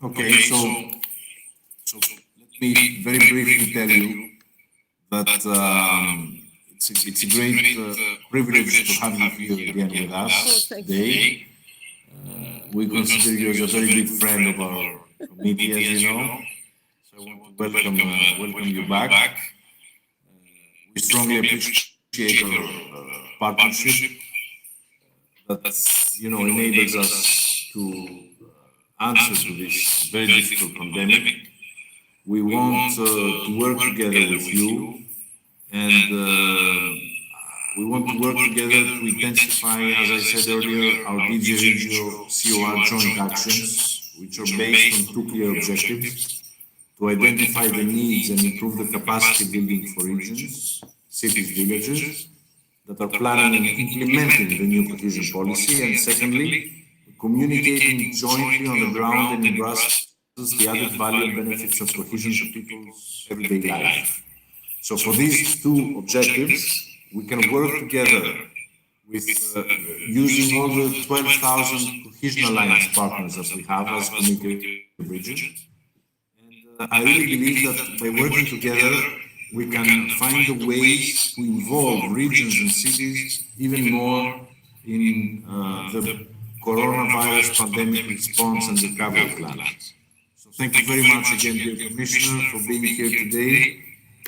Okay, so let me very briefly tell you that it's a great privilege to have you here again with us today. We consider you as a very good friend of our committee, as you know. So I want to welcome you back. We strongly appreciate our partnership that enables us to answer to this very difficult pandemic. We want to work together with you, and we want to work together to intensify, as I said earlier, our DG Regio COR joint actions, which are based on two clear objectives: to identify the needs and improve the capacity building for regions, cities, villages that are planning and implementing the new cohesion policy, and secondly, communicating jointly on the ground and in Brussels the added value and benefits of cohesion to people's everyday life. So for these two objectives, we can work together with using all the 12,000 cohesion alliance partners that we have as Committee of Regions. And I really believe that by working together, we can find the ways to involve regions and cities even more in the coronavirus pandemic response and recovery plans. So thank you very much again, dear Commissioner, for being here today.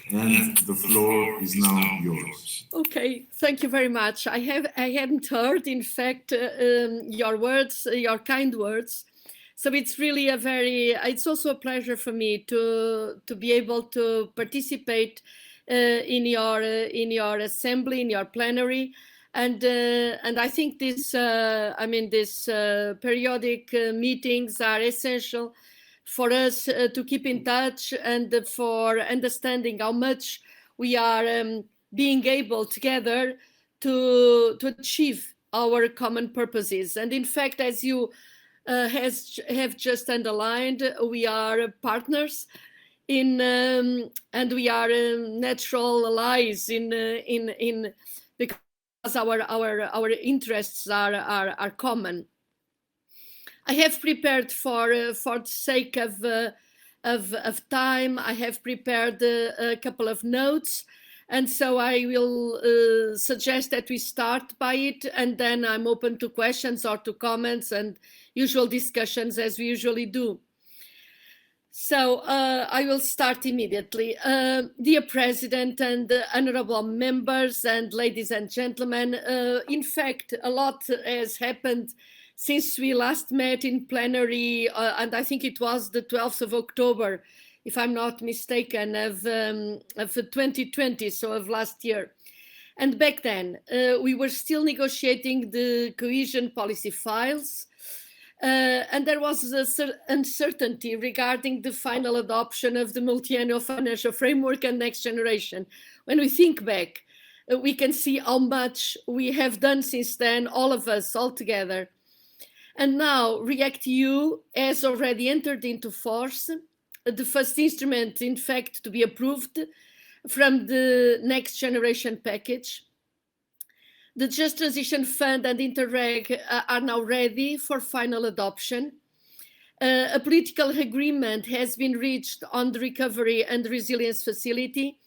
And the floor is now yours. Okay, thank you very much. I hadn't heard, in fact, your words, your kind words. So it's really it's also a pleasure for me to be able to participate in your assembly, in your plenary, and I think these periodic meetings are essential for us to keep in touch and for understanding how much we are being able together to achieve our common purposes. And in fact, as you have just underlined, we are partners in and we are natural allies in because our interests are common. I have prepared for the sake of time. I have prepared a couple of notes, and so I will suggest that we start by it, and then I'm open to questions or to comments and usual discussions as we usually do. So I will start immediately. Dear President and honorable members and ladies and gentlemen, in fact, a lot has happened since we last met in plenary, and I think it was the 12th of October, if I'm not mistaken, of 2020, so of last year. And back then, we were still negotiating the cohesion policy files, and there was uncertainty regarding the final adoption of the multi-annual financial framework and next generation. When we think back, we can see how much we have done since then, all of us, all together. And now REACT-EU has already entered into force, the first instrument, in fact, to be approved from the next generation package. The Just Transition Fund and Interreg are now ready for final adoption. A political agreement has been reached on the Recovery and Resilience Facility,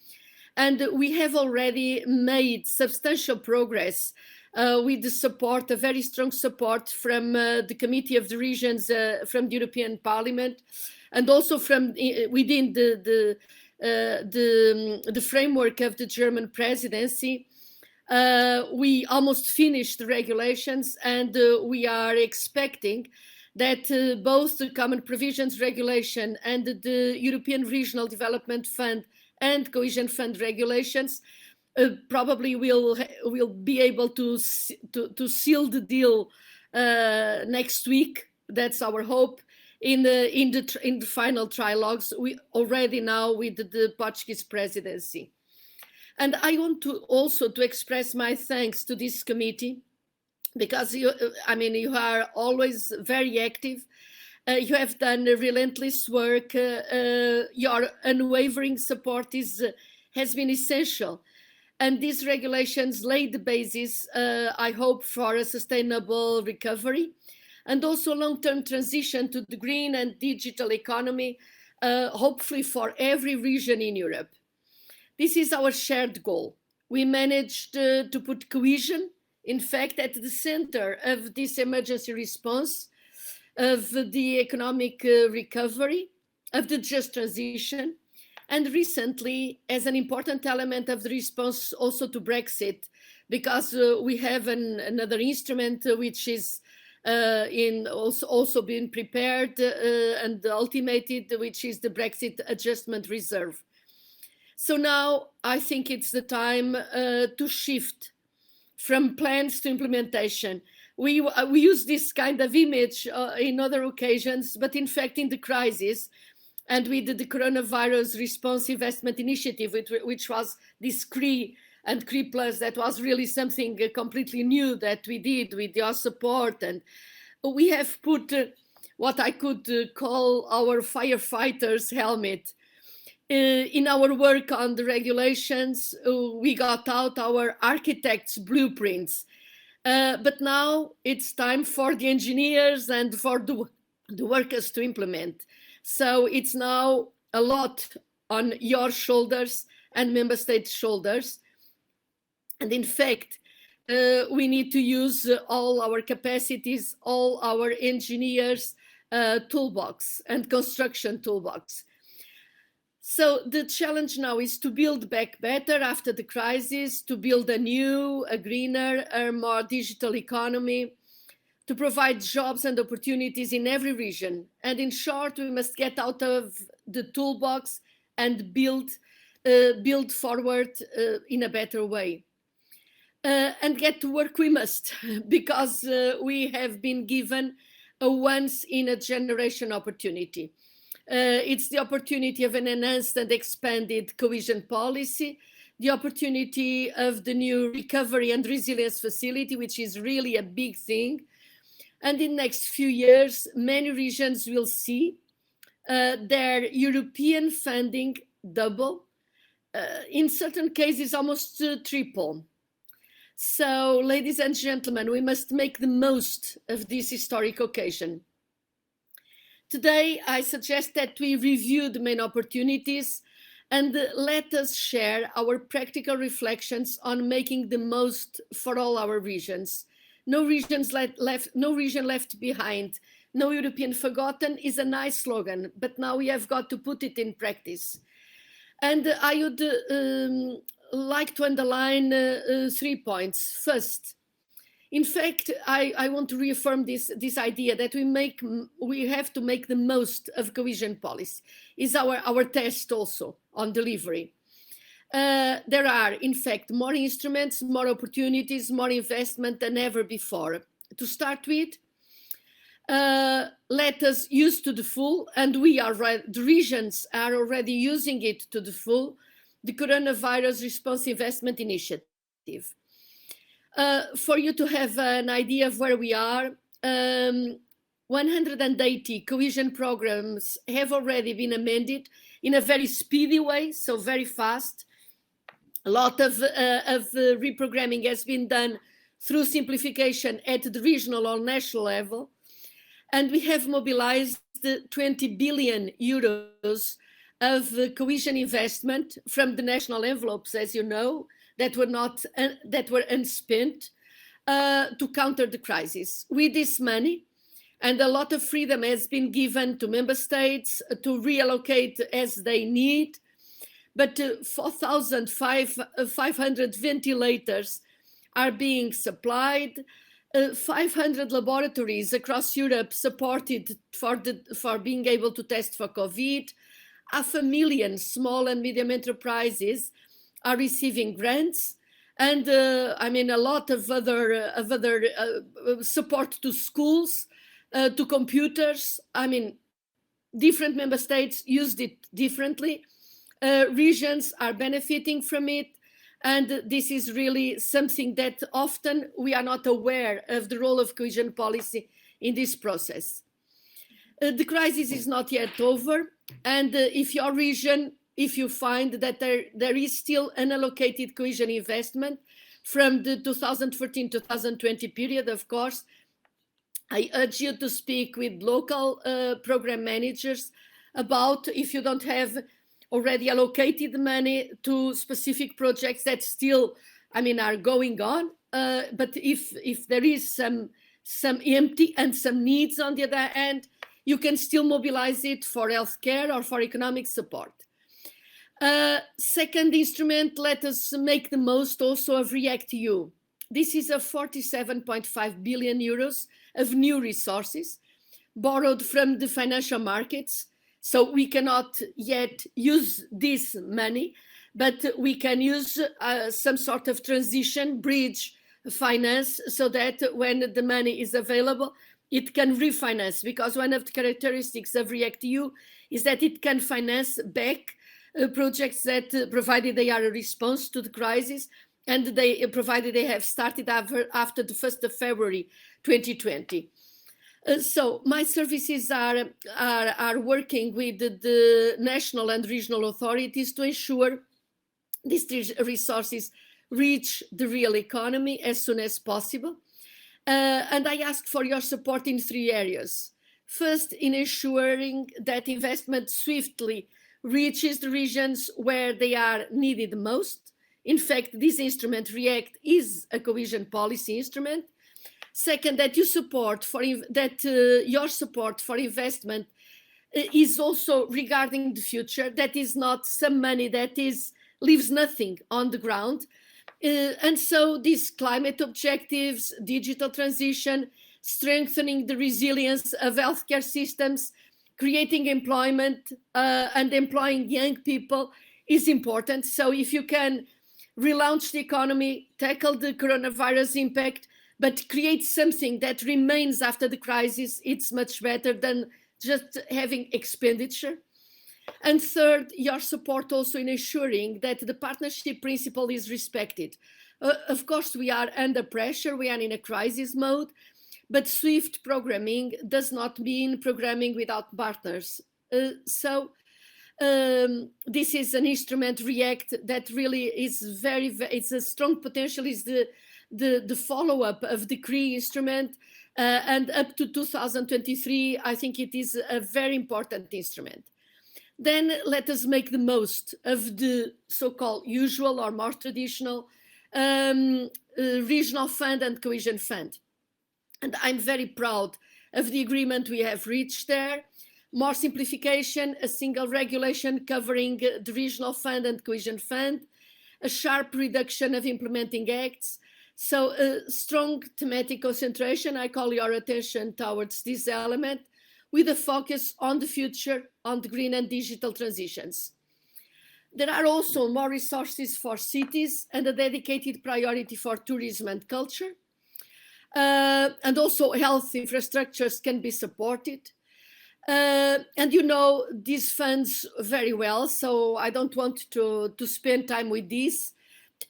and we have already made substantial progress with the support, a very strong support from the Committee of the Regions, from the European Parliament, and also from within the framework of the German presidency. We almost finished the regulations, and we are expecting that both the Common Provisions Regulation and the European Regional Development Fund and Cohesion Fund regulations probably will be able to seal the deal next week. That's our hope in the final trilogues. We already now with the Portuguese presidency, and I want to also to express my thanks to this committee, because you are always very active. You have done relentless work. Your unwavering support has been essential. And these regulations lay the basis, I hope, for a sustainable recovery. and also long-term transition to the green and digital economy, hopefully for every region in Europe. This is our shared goal. We managed to put cohesion, in fact, at the center of this emergency response, of the economic recovery, of the just transition, and recently as an important element of the response also to Brexit, because we have another instrument which is also being prepared and ultimated, which is the Brexit Adjustment Reserve. So now I think it's the time to shift from plans to implementation. We use this kind of image in other occasions, but in fact in the crisis, and with the Coronavirus Response Investment Initiative, which was this CRI and CRI Plus, that was really something completely new that we did with your support. And we have put what I could call our firefighters' helmet. In our work on the regulations, we got out our architects' blueprints. But now it's time for the engineers and for the workers to implement. So it's now a lot on your shoulders and member states' shoulders. And in fact, we need to use all our capacities, all our engineers' toolbox and construction toolbox. So the challenge now is to build back better after the crisis, to build a greener, a more digital economy, to provide jobs and opportunities in every region. And in short, we must get out of the toolbox and build forward in a better way. And get to work we must, because we have been given a once-in-a-generation opportunity. It's the opportunity of an enhanced and expanded cohesion policy, the opportunity of the new Recovery and Resilience Facility, which is really a big thing. And in the next few years, many regions will see their European funding double, in certain cases almost triple. So, ladies and gentlemen, we must make the most of this historic occasion. Today, I suggest that we review the main opportunities and let us share our practical reflections on making the most for all our regions. No region left behind, no European forgotten is a nice slogan, but now we have got to put it in practice. And I would like to underline 3 points. First, in fact, I want to reaffirm this idea that we have to make the most of cohesion policy. Is our test also on delivery. There are, in fact, more instruments, more opportunities, more investment than ever before. To start with, let us use to the full, and the regions are already using it to the full, the Coronavirus Response Investment Initiative. For you to have an idea of where we are, 180 cohesion programs have already been amended in a very speedy way, so very fast. A lot of reprogramming has been done through simplification at the regional or national level. And we have mobilized 20 billion euros of cohesion investment from the national envelopes, as you know, that were unspent to counter the crisis. With this money, and a lot of freedom has been given to member states to reallocate as they need, but 4,500 ventilators are being supplied, 500 laboratories across Europe supported for being able to test for COVID, 500,000 small and medium enterprises are receiving grants, and a lot of other support to schools, to computers. Different member states used it differently. Regions are benefiting from it, and this is really something that often we are not aware of the role of cohesion policy in this process. The crisis is not yet over, and if your region, if you find that there is still unallocated cohesion investment from the 2014-2020 period, of course, I urge you to speak with local program managers about, if you don't have already allocated money to specific projects that still, are going on. But if there is some empty and some needs on the other hand, you can still mobilize it for healthcare or for economic support. Second instrument, let us make the most also of REACT-EU. This is a 47.5 billion euros of new resources borrowed from the financial markets. So we cannot yet use this money, but we can use some sort of transition bridge finance so that when the money is available, it can refinance, because one of the characteristics of REACT-EU is that it can finance back projects that, provided they are a response to the crisis, and they provided they have started after the 1st of February 2020. So my services are working with the national and regional authorities to ensure these resources reach the real economy as soon as possible. And I ask for your support in 3 areas. First, in ensuring that investment swiftly reaches the regions where they are needed most. In fact, this instrument, REACT, is a cohesion policy instrument. Second, that your support for investment is also regarding the future. That is not some money that leaves nothing on the ground. And so these climate objectives, digital transition, strengthening the resilience of healthcare systems, creating employment and employing young people is important. So if you can relaunch the economy, tackle the coronavirus impact, but create something that remains after the crisis, it's much better than just having expenditure. And third, your support also in ensuring that the partnership principle is respected. Of course, we are under pressure, we are in a crisis mode, but swift programming does not mean programming without partners. So this is an instrument, REACT, that really is it's a strong potential, is the follow-up of the CRE instrument, and up to 2023, I think it is a very important instrument. Then let us make the most of the so-called usual or more traditional regional fund and cohesion fund. And I'm very proud of the agreement we have reached there. More simplification, a single regulation covering the regional fund and cohesion fund, a sharp reduction of implementing acts. So a strong thematic concentration. I call your attention towards this element, with a focus on the future, on the green and digital transitions. There are also more resources for cities and a dedicated priority for tourism and culture. And also health infrastructures can be supported. And you know these funds very well, so I don't want to spend time with this.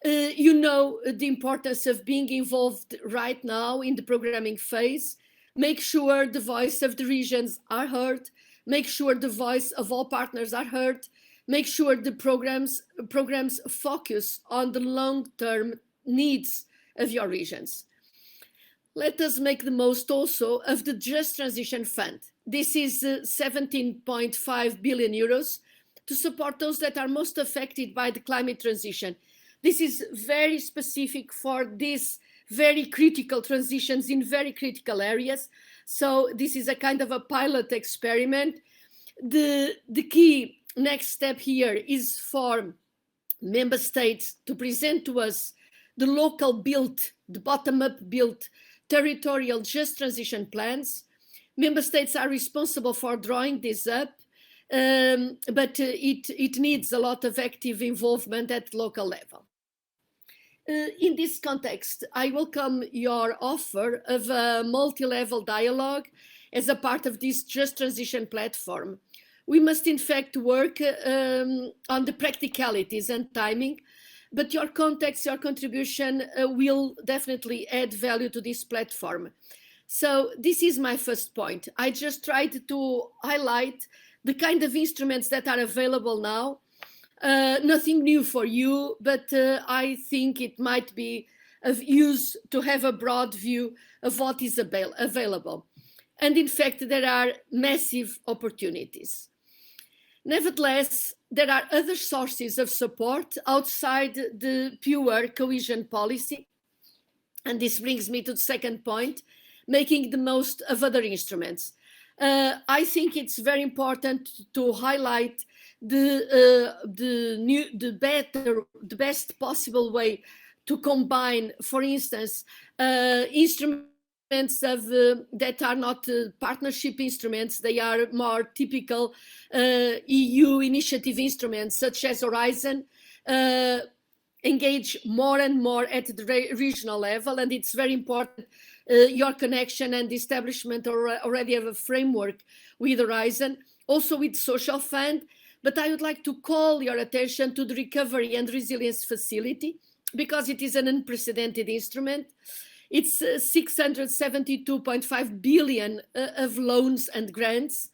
You know the importance of being involved right now in the programming phase. Make sure the voice of the regions are heard. Make sure the voice of all partners are heard. Make sure the programs focus on the long-term needs of your regions. Let us make the most also of the Just Transition Fund. This is 17.5 billion euros to support those that are most affected by the climate transition. This is very specific for these very critical transitions in very critical areas. So this is a kind of a pilot experiment. The key next step here is for member states to present to us the local built, the bottom-up built territorial just transition plans. Member states are responsible for drawing this up, but it needs a lot of active involvement at local level. In this context, I welcome your offer of a multi-level dialogue as a part of this Just Transition platform. We must in fact work on the practicalities and timing, but your context, your contribution will definitely add value to this platform. So this is my first point. I just tried to highlight the kind of instruments that are available now. Nothing new for you, but I think it might be of use to have a broad view of what is available. And in fact, there are massive opportunities. Nevertheless, there are other sources of support outside the pure cohesion policy. And this brings me to the second point, making the most of other instruments. I think it's very important to highlight the best possible way to combine, for instance, instruments that are not partnership instruments. They are more typical EU initiative instruments, such as Horizon, engage more and more at the regional level, and it's very important your connection and establishment already of a framework with Horizon, also with Social Fund. But I would like to call your attention to the Recovery and Resilience Facility, because it is an unprecedented instrument. It's 672.5 billion of loans and grants,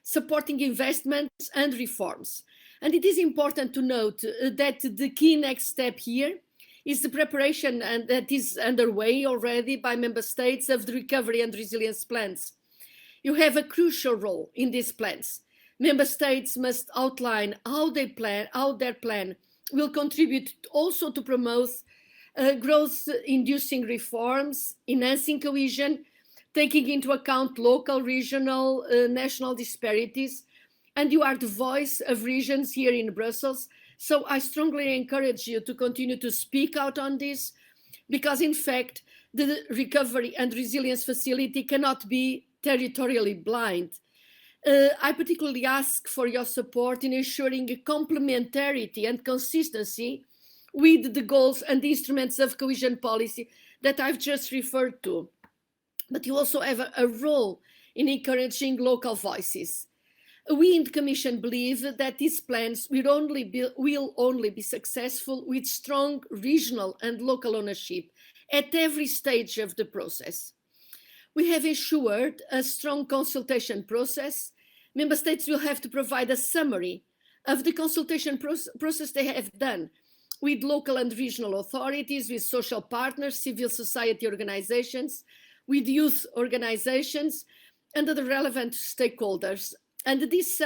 supporting investments and reforms. And it is important to note that the key next step here is the preparation, and that is underway already by member states, of the recovery and resilience plans. You have a crucial role in these plans. Member states must outline how their plan will contribute also to promote growth-inducing reforms, enhancing cohesion, taking into account local, regional, national disparities. And you are the voice of regions here in Brussels. So I strongly encourage you to continue to speak out on this, because in fact, the Recovery and Resilience Facility cannot be territorially blind. I particularly ask for your support in ensuring complementarity and consistency with the goals and instruments of cohesion policy that I've just referred to. But you also have a role in encouraging local voices. We in the Commission believe that these plans will only be successful with strong regional and local ownership at every stage of the process. We have ensured a strong consultation process. Member states will have to provide a summary of the consultation process they have done with local and regional authorities, with social partners, civil society organizations, with youth organizations, and other relevant stakeholders. And this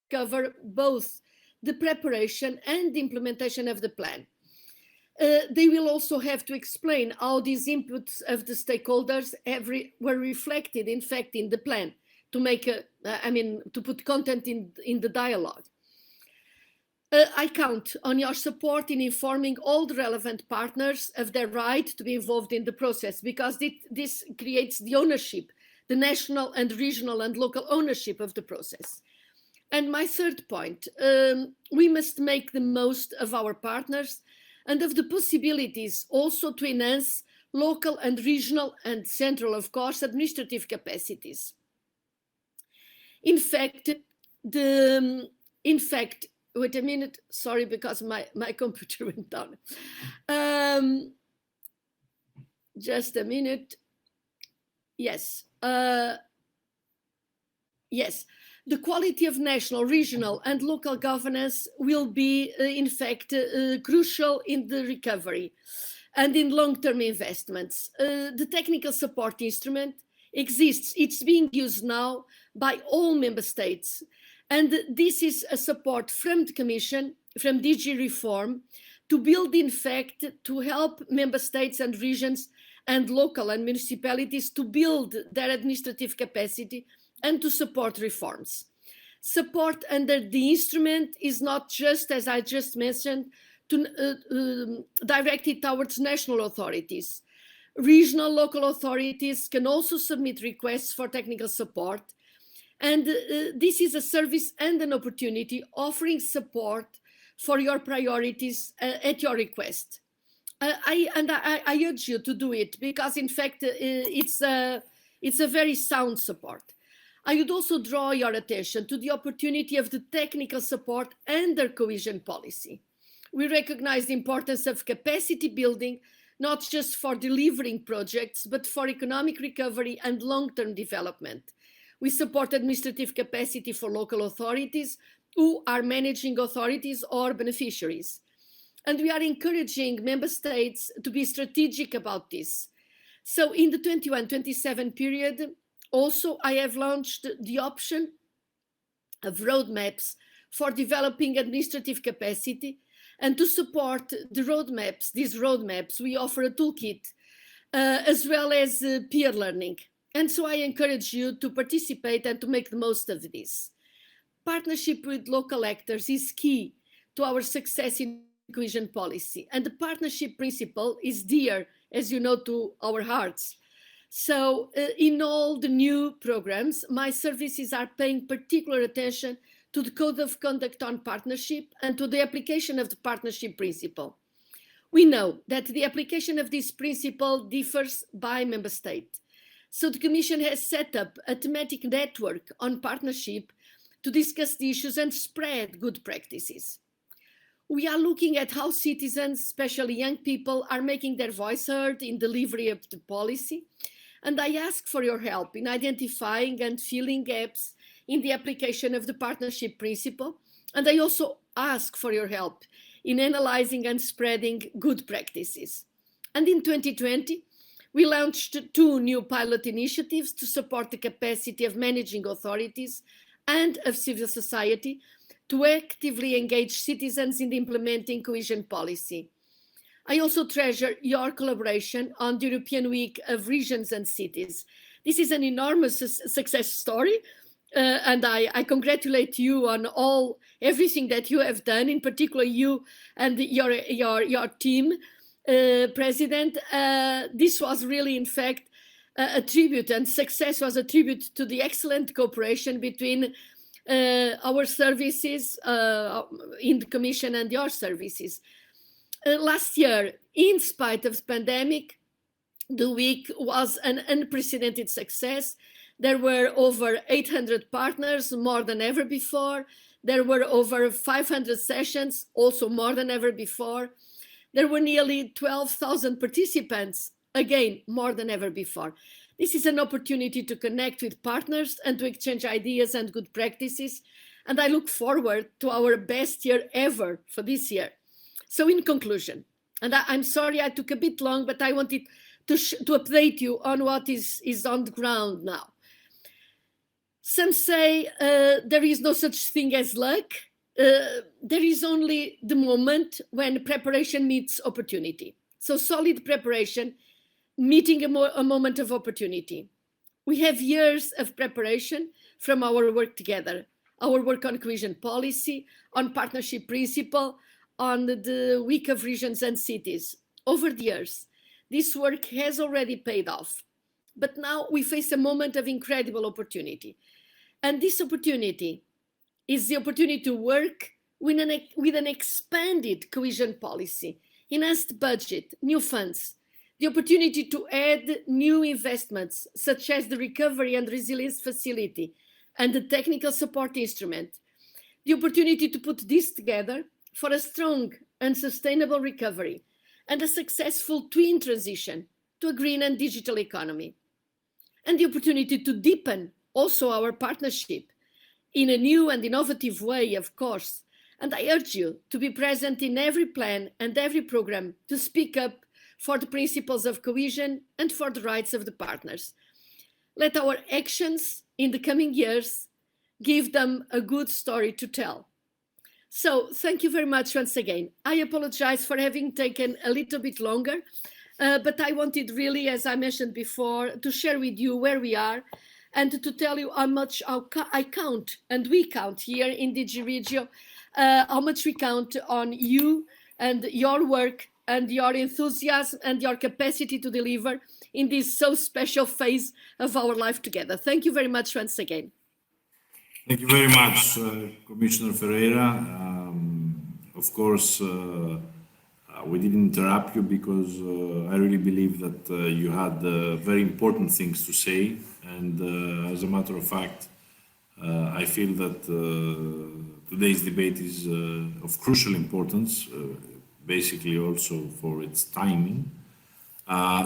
cover both the preparation and the implementation of the plan. They will also have to explain how these inputs of the stakeholders were reflected, in fact, in the plan, to make to put content in the dialogue. I count on your support in informing all the relevant partners of their right to be involved in the process, because this creates the ownership, the national and regional and local ownership of the process. And my third point, we must make the most of our partners and of the possibilities also to enhance local and regional and central, of course, administrative capacities. In fact, wait a minute, sorry, because my computer went down. Just a minute. Yes. Yes. The quality of national, regional, and local governance will be, in fact, crucial in the recovery and in long-term investments. The technical support instrument exists. It's being used now by all member states. And this is a support from the Commission, from DG Reform, to build, in fact, to help member states and regions and local and municipalities to build their administrative capacity and to support reforms. Support under the instrument is not just, as I just mentioned, directed towards national authorities. Regional, local authorities can also submit requests for technical support. And this is a service and an opportunity offering support for your priorities at your request. I urge you to do it, because in fact it's a very sound support. I would also draw your attention to the opportunity of the technical support under cohesion policy. We recognize the importance of capacity building, not just for delivering projects, but for economic recovery and long-term development. We support administrative capacity for local authorities who are managing authorities or beneficiaries. And we are encouraging member states to be strategic about this. So in the 21-27 period, Also, I have launched the option of roadmaps for developing administrative capacity, and to support the roadmaps, these roadmaps, we offer a toolkit as well as peer learning. And so I encourage you to participate and to make the most of this. Partnership with local actors is key to our success in cohesion policy, and the partnership principle is dear, as you know, to our hearts. So in all the new programs, my services are paying particular attention to the Code of Conduct on Partnership and to the application of the partnership principle. We know that the application of this principle differs by member state. So the Commission has set up a thematic network on partnership to discuss the issues and spread good practices. We are looking at how citizens, especially young people, are making their voice heard in delivery of the policy. And I ask for your help in identifying and filling gaps in the application of the partnership principle. And I also ask for your help in analyzing and spreading good practices. And in 2020, we launched 2 new pilot initiatives to support the capacity of managing authorities and of civil society to actively engage citizens in implementing cohesion policy. I also treasure your collaboration on the European Week of Regions and Cities. This is an enormous success story, and I congratulate you on everything that you have done, in particular you and your team, President. This was really, in fact, a tribute, and success was a tribute to the excellent cooperation between our services in the Commission and your services. Last year, in spite of the pandemic, the week was an unprecedented success. There were over 800 partners, more than ever before. There were over 500 sessions, also more than ever before. There were nearly 12,000 participants, again, more than ever before. This is an opportunity to connect with partners and to exchange ideas and good practices. And I look forward to our best year ever for this year. So in conclusion, and I'm sorry I took a bit long, but I wanted to update you on what is on the ground now. Some say there is no such thing as luck. There is only the moment when preparation meets opportunity. So solid preparation meeting a moment of opportunity. We have years of preparation from our work together, our work on cohesion policy, on partnership principle, on the Week of Regions and Cities. Over the years, this work has already paid off. But now we face a moment of incredible opportunity. And this opportunity is the opportunity to work with an expanded cohesion policy, enhanced budget, new funds, the opportunity to add new investments, such as the Recovery and Resilience Facility and the Technical Support Instrument, the opportunity to put this together for a strong and sustainable recovery and a successful twin transition to a green and digital economy, and the opportunity to deepen also our partnership in a new and innovative way, of course. And I urge you to be present in every plan and every program to speak up for the principles of cohesion and for the rights of the partners. Let our actions in the coming years give them a good story to tell. So thank you very much once again. I apologize for having taken a little bit longer, but I wanted really, as I mentioned before, to share with you where we are and to tell you how much I count, and we count here in DG Regio, how much we count on you and your work and your enthusiasm and your capacity to deliver in this so special phase of our life together. Thank you very much once again. Thank you very much, Commissioner Ferreira. Of course, we didn't interrupt you because I really believe that you had very important things to say. And as a matter of fact, I feel that today's debate is of crucial importance, basically also for its timing.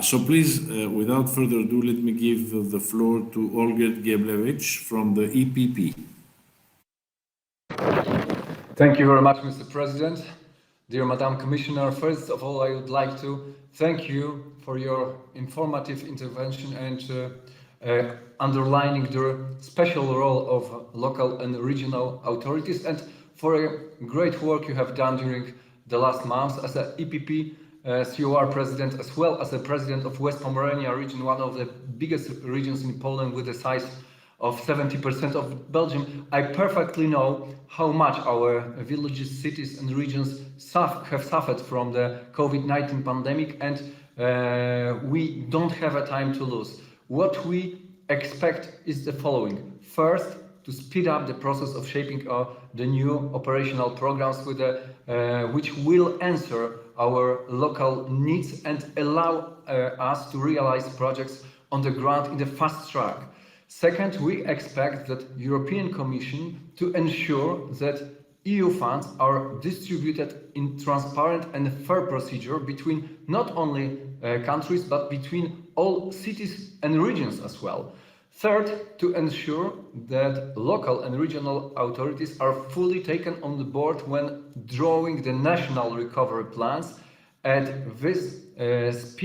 So please, without further ado, let me give the floor to Olga Geblevich from the EPP. Thank you very much, Mr. President. Dear Madam Commissioner, first of all, I would like to thank you for your informative intervention and underlining the special role of local and regional authorities and for a great work you have done during the last months as an EPP COR president, as well as a president of West Pomerania region, one of the biggest regions in Poland with a size of 70% of Belgium. I perfectly know how much our villages, cities and regions have suffered from the COVID-19 pandemic, and we don't have a time to lose. What we expect is the following. First, to speed up the process of shaping the new operational programs with which will answer our local needs and allow us to realize projects on the ground in the fast track. Second, we expect that European Commission to ensure that EU funds are distributed in transparent and fair procedure between not only countries but between all cities and regions as well. Third, to ensure that local and regional authorities are fully taken on the board when drawing the national recovery plans, and this this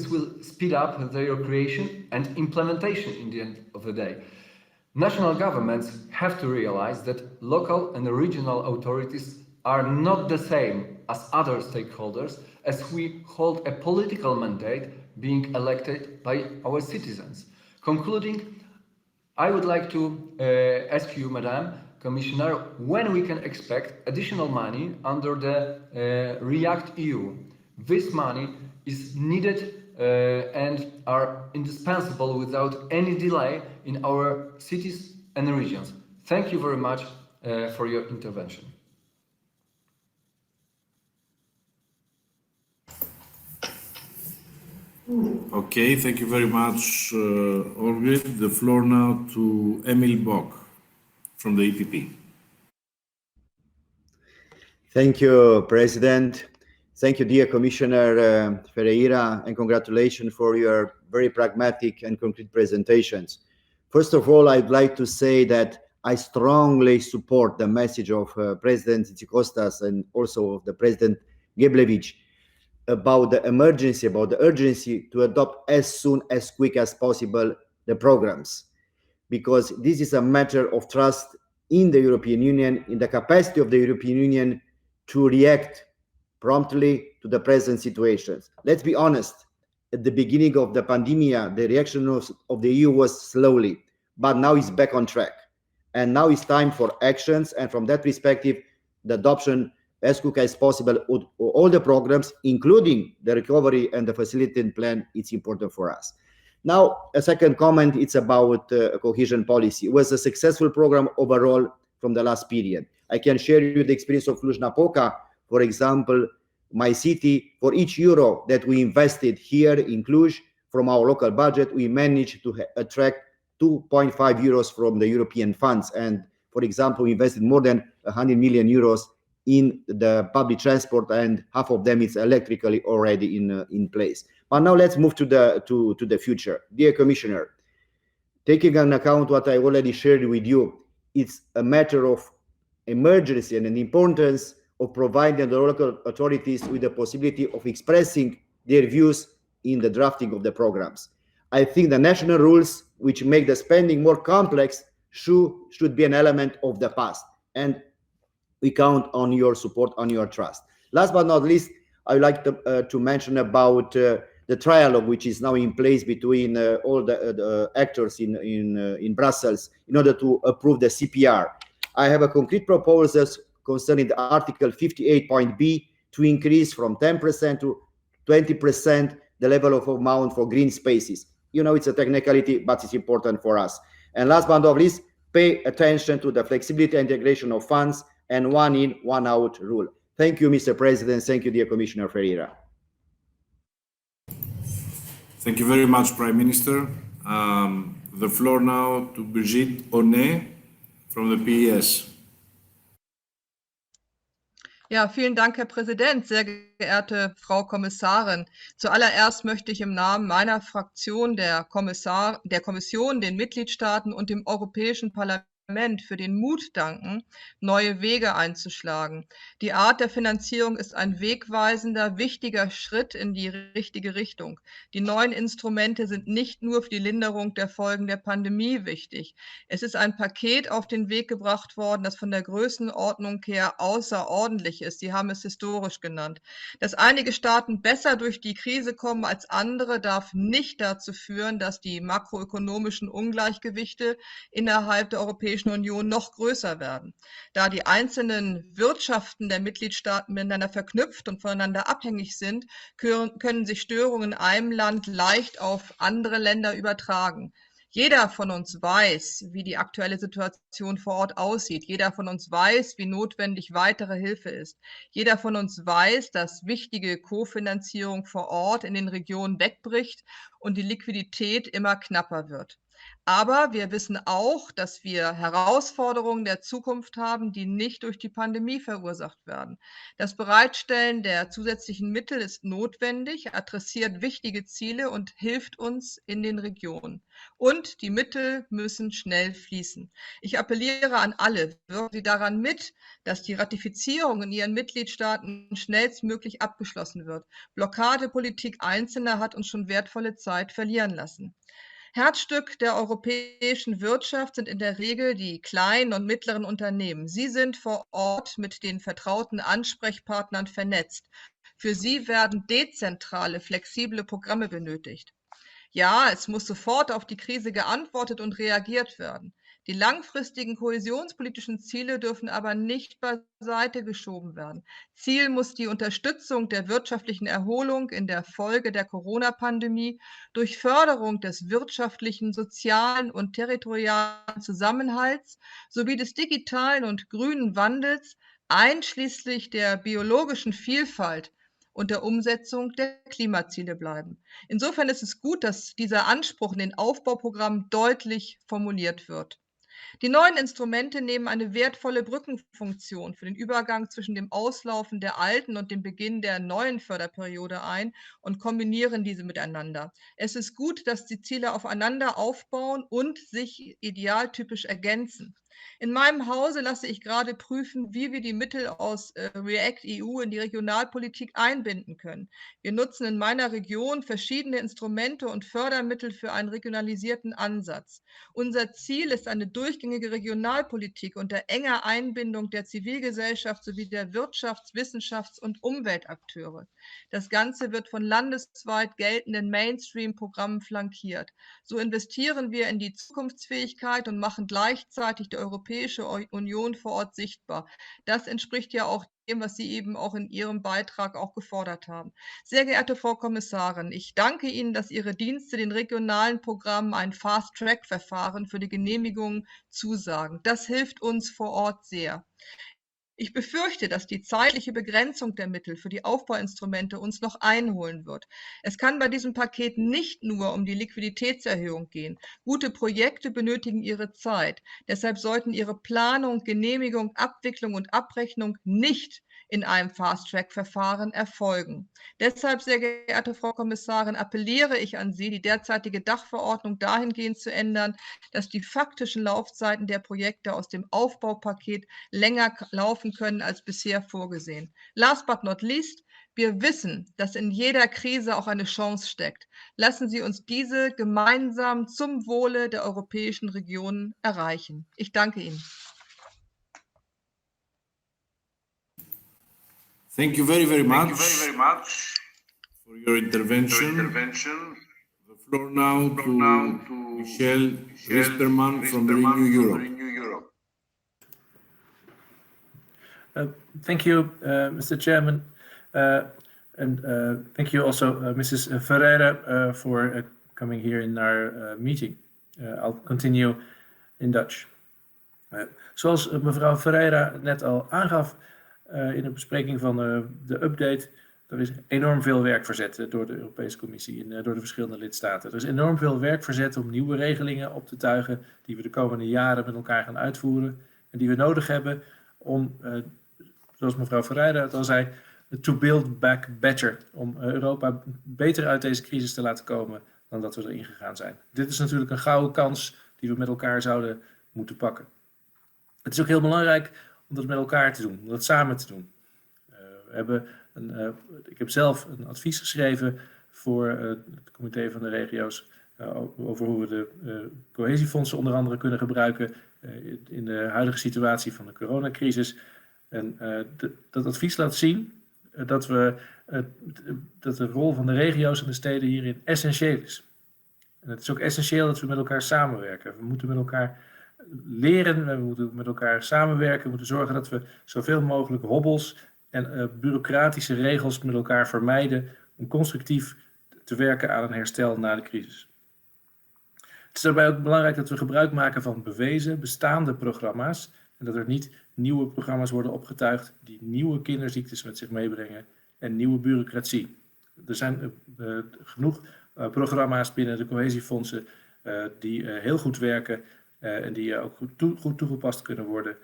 will speed up their creation and implementation in the end of the day. National governments have to realize that local and regional authorities are not the same as other stakeholders, as we hold a political mandate being elected by our citizens. Concluding, I would like to ask you, Madam Commissioner, when we can expect additional money under the REACT EU. This money is needed and are indispensable without any delay in our cities and regions. Thank you very much for your intervention. Okay, thank you very much, Olgrid. The floor now to Emil Bock from the EPP. Thank you, President. Thank you, dear Commissioner Ferreira, and congratulations for your very pragmatic and concrete presentations. First of all, I'd like to say that I strongly support the message of President Tsikostas and also of the President Geblevich about the emergency, about the urgency to adopt as soon as quick as possible the programs, because this is a matter of trust in the European Union, in the capacity of the European Union to react promptly to the present situations. Let's be honest, at the beginning of the pandemic, the reaction of the EU was slowly, but now it's back on track. And now it's time for actions, and from that perspective, the adoption as quick as possible of all the programs, including the recovery and the facilitating plan, it's important for us. Now, a second comment, it's about cohesion policy. It was a successful program overall from the last period. I can share you the experience of Cluj-Napoca. For example, my city, for each euro that we invested here in Cluj from our local budget, we managed to attract 2.5 euros from the European funds. And for example, we invested more than 100 million euros in the public transport, and half of them is electrically already in place. But now let's move to the future. Dear Commissioner, taking into account what I already shared with you, it's a matter of emergency and an importance of providing the local authorities with the possibility of expressing their views in the drafting of the programs. I think the national rules, which make the spending more complex, should be an element of the past. And we count on your support, on your trust. Last but not least, I would like to mention about the trialogue, which is now in place between all the actors in Brussels in order to approve the CPR. I have a concrete proposals concerning the Article 58.b to increase from 10% to 20% the level of amount for green spaces. You know, it's a technicality, but it's important for us. And last but not least, pay attention to the flexibility and integration of funds and one in, one out rule. Thank you, Mr. President. Thank you, dear Commissioner Ferreira. Thank you very much, Prime Minister. The floor now to Brigitte Honnet from the PES. Ja, vielen Dank, Herr Präsident, sehr geehrte Frau Kommissarin. Zuallererst möchte ich im Namen meiner Fraktion, der Kommission, den Mitgliedstaaten und dem Europäischen Parlament für den Mut danken, neue Wege einzuschlagen. Die Art der Finanzierung ist ein wegweisender, wichtiger Schritt in die richtige Richtung. Die neuen Instrumente sind nicht nur für die Linderung der Folgen der Pandemie wichtig. Es ist ein Paket auf den Weg gebracht worden, das von der Größenordnung her außerordentlich ist. Sie haben es historisch genannt. Dass einige Staaten besser durch die Krise kommen als andere, darf nicht dazu führen, dass die makroökonomischen Ungleichgewichte innerhalb der Europäischen Union noch größer werden. Da die einzelnen Wirtschaften der Mitgliedstaaten miteinander verknüpft und voneinander abhängig sind, können sich Störungen in einem Land leicht auf andere Länder übertragen. Jeder von uns weiß, wie die aktuelle Situation vor Ort aussieht. Jeder von uns weiß, wie notwendig weitere Hilfe ist. Jeder von uns weiß, dass wichtige Kofinanzierung vor Ort in den Regionen wegbricht und die Liquidität immer knapper wird. Aber wir wissen auch, dass wir Herausforderungen der Zukunft haben, die nicht durch die Pandemie verursacht werden. Das Bereitstellen der zusätzlichen Mittel ist notwendig, adressiert wichtige Ziele und hilft uns in den Regionen. Und die Mittel müssen schnell fließen. Ich appelliere an alle, wirken Sie daran mit, dass die Ratifizierung in Ihren Mitgliedstaaten schnellstmöglich abgeschlossen wird. Blockadepolitik Einzelner hat uns schon wertvolle Zeit verlieren lassen. Herzstück der europäischen Wirtschaft sind in der Regel die kleinen und mittleren Unternehmen. Sie sind vor Ort mit den vertrauten Ansprechpartnern vernetzt. Für sie werden dezentrale, flexible Programme benötigt. Ja, es muss sofort auf die Krise geantwortet und reagiert werden. Die langfristigen kohäsionspolitischen Ziele dürfen aber nicht beiseite geschoben werden. Ziel muss die Unterstützung der wirtschaftlichen Erholung in der Folge der Corona-Pandemie durch Förderung des wirtschaftlichen, sozialen und territorialen Zusammenhalts sowie des digitalen und grünen Wandels, einschließlich der biologischen Vielfalt und der Umsetzung der Klimaziele bleiben. Insofern ist es gut, dass dieser Anspruch in den Aufbauprogrammen deutlich formuliert wird. Die neuen Instrumente nehmen eine wertvolle Brückenfunktion für den Übergang zwischen dem Auslaufen der alten und dem Beginn der neuen Förderperiode ein und kombinieren diese miteinander. Es ist gut, dass die Ziele aufeinander aufbauen und sich idealtypisch ergänzen. In meinem Hause lasse ich gerade prüfen, wie wir die Mittel aus React EU in die Regionalpolitik einbinden können. Wir nutzen in meiner Region verschiedene Instrumente und Fördermittel für einen regionalisierten Ansatz. Unser Ziel ist eine durchgängige Regionalpolitik unter enger Einbindung der Zivilgesellschaft sowie der Wirtschafts-, Wissenschafts- und Umweltakteure. Das Ganze wird von landesweit geltenden Mainstream-Programmen flankiert. So investieren wir in die Zukunftsfähigkeit und machen gleichzeitig die Europäische Union vor Ort sichtbar. Das entspricht ja auch dem, was Sie eben auch in Ihrem Beitrag auch gefordert haben. Sehr geehrte Frau Kommissarin, ich danke Ihnen, dass Ihre Dienste den regionalen Programmen ein Fast-Track-Verfahren für die Genehmigung zusagen. Das hilft uns vor Ort sehr. Ich befürchte, dass die zeitliche Begrenzung der Mittel für die Aufbauinstrumente uns noch einholen wird. Es kann bei diesem Paket nicht nur um die Liquiditätserhöhung gehen. Gute Projekte benötigen ihre Zeit. Deshalb sollten ihre Planung, Genehmigung, Abwicklung und Abrechnung nicht in einem Fast-Track-Verfahren erfolgen. Deshalb, sehr geehrte Frau Kommissarin, appelliere ich an Sie, die derzeitige Dachverordnung dahingehend zu ändern, dass die faktischen Laufzeiten der Projekte aus dem Aufbaupaket länger laufen können als bisher vorgesehen. Last but not least, wir wissen, dass in jeder Krise auch eine Chance steckt. Lassen Sie uns diese gemeinsam zum Wohle der europäischen Regionen erreichen. Ich danke Ihnen. Thank you very much for your intervention. The floor now to Michel Risterman from Renew Europe. Thank you, Mr. Chairman, and thank you also, Mrs. Ferreira, for coming here in our meeting. I'll continue in Dutch. Zoals mevrouw Ferreira net al aangaf in de bespreking van de update, er is enorm veel werk verzet door de Europese Commissie en door de verschillende lidstaten. Er is enorm veel werk verzet om nieuwe regelingen op te tuigen die we de komende jaren met elkaar gaan uitvoeren en die we nodig hebben om, zoals mevrouw Ferreira het al zei, to build back better. Om Europa beter uit deze crisis te laten komen dan dat we erin gegaan zijn. Dit is natuurlijk een gouden kans die we met elkaar zouden moeten pakken. Het is ook heel belangrijk om dat met elkaar te doen, om dat samen te doen. Ik heb zelf een advies geschreven voor het comité van de regio's over hoe we de cohesiefondsen onder andere kunnen gebruiken in de huidige situatie van de coronacrisis. En dat advies laat zien dat de rol van de regio's en de steden hierin essentieel is. En het is ook essentieel dat we met elkaar samenwerken. We moeten met elkaar leren, we moeten met elkaar samenwerken. We moeten zorgen dat we zoveel mogelijk hobbels en bureaucratische regels met elkaar vermijden om constructief te werken aan een herstel na de crisis. Het is daarbij ook belangrijk dat we gebruik maken van bewezen, bestaande programma's en dat er niet nieuwe programma's worden opgetuigd die nieuwe kinderziektes met zich meebrengen en nieuwe bureaucratie. Er zijn genoeg programma's binnen de cohesiefondsen die heel goed werken en die ook goed toegepast kunnen worden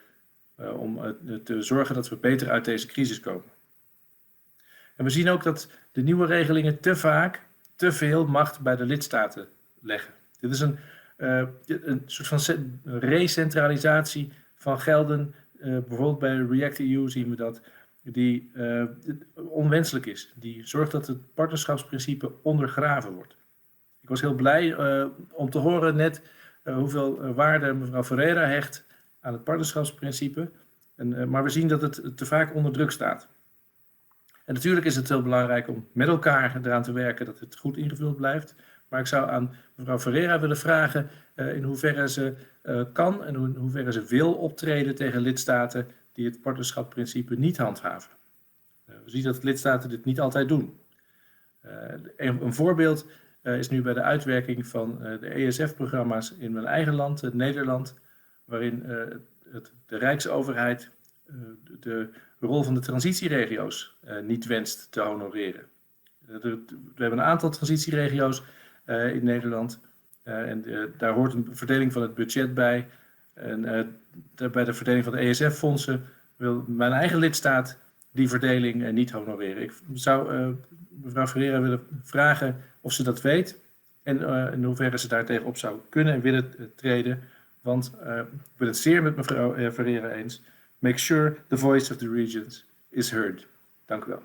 om te zorgen dat we beter uit deze crisis komen. En we zien ook dat de nieuwe regelingen te vaak te veel macht bij de lidstaten leggen. Dit is een soort van recentralisatie van gelden. Bijvoorbeeld bij React-EU zien we dat die onwenselijk is. Die zorgt dat het partnerschapsprincipe ondergraven wordt. Ik was heel blij om te horen net hoeveel waarde mevrouw Ferreira hecht aan het partnerschapsprincipe. Maar we zien dat het te vaak onder druk staat. En natuurlijk is het heel belangrijk om met elkaar eraan te werken dat het goed ingevuld blijft. Maar ik zou aan mevrouw Ferreira willen vragen in hoeverre ze kan en in hoeverre ze wil optreden tegen lidstaten die het partnerschapsprincipe niet handhaven. We zien dat lidstaten dit niet altijd doen. Een voorbeeld is nu bij de uitwerking van de ESF-programma's in mijn eigen land, Nederland, waarin de Rijksoverheid de rol van de transitieregio's niet wenst te honoreren. We hebben een aantal transitieregio's in Nederland en daar hoort een verdeling van het budget bij. En bij de verdeling van de ESF-fondsen wil mijn eigen lidstaat die verdeling niet honoreren. Ik zou mevrouw Ferreira willen vragen of ze dat weet en in hoeverre ze daartegen op zou kunnen en willen treden. Want ik ben het zeer met mevrouw Ferreira eens. Make sure the voice of the regions is heard. Dank u wel.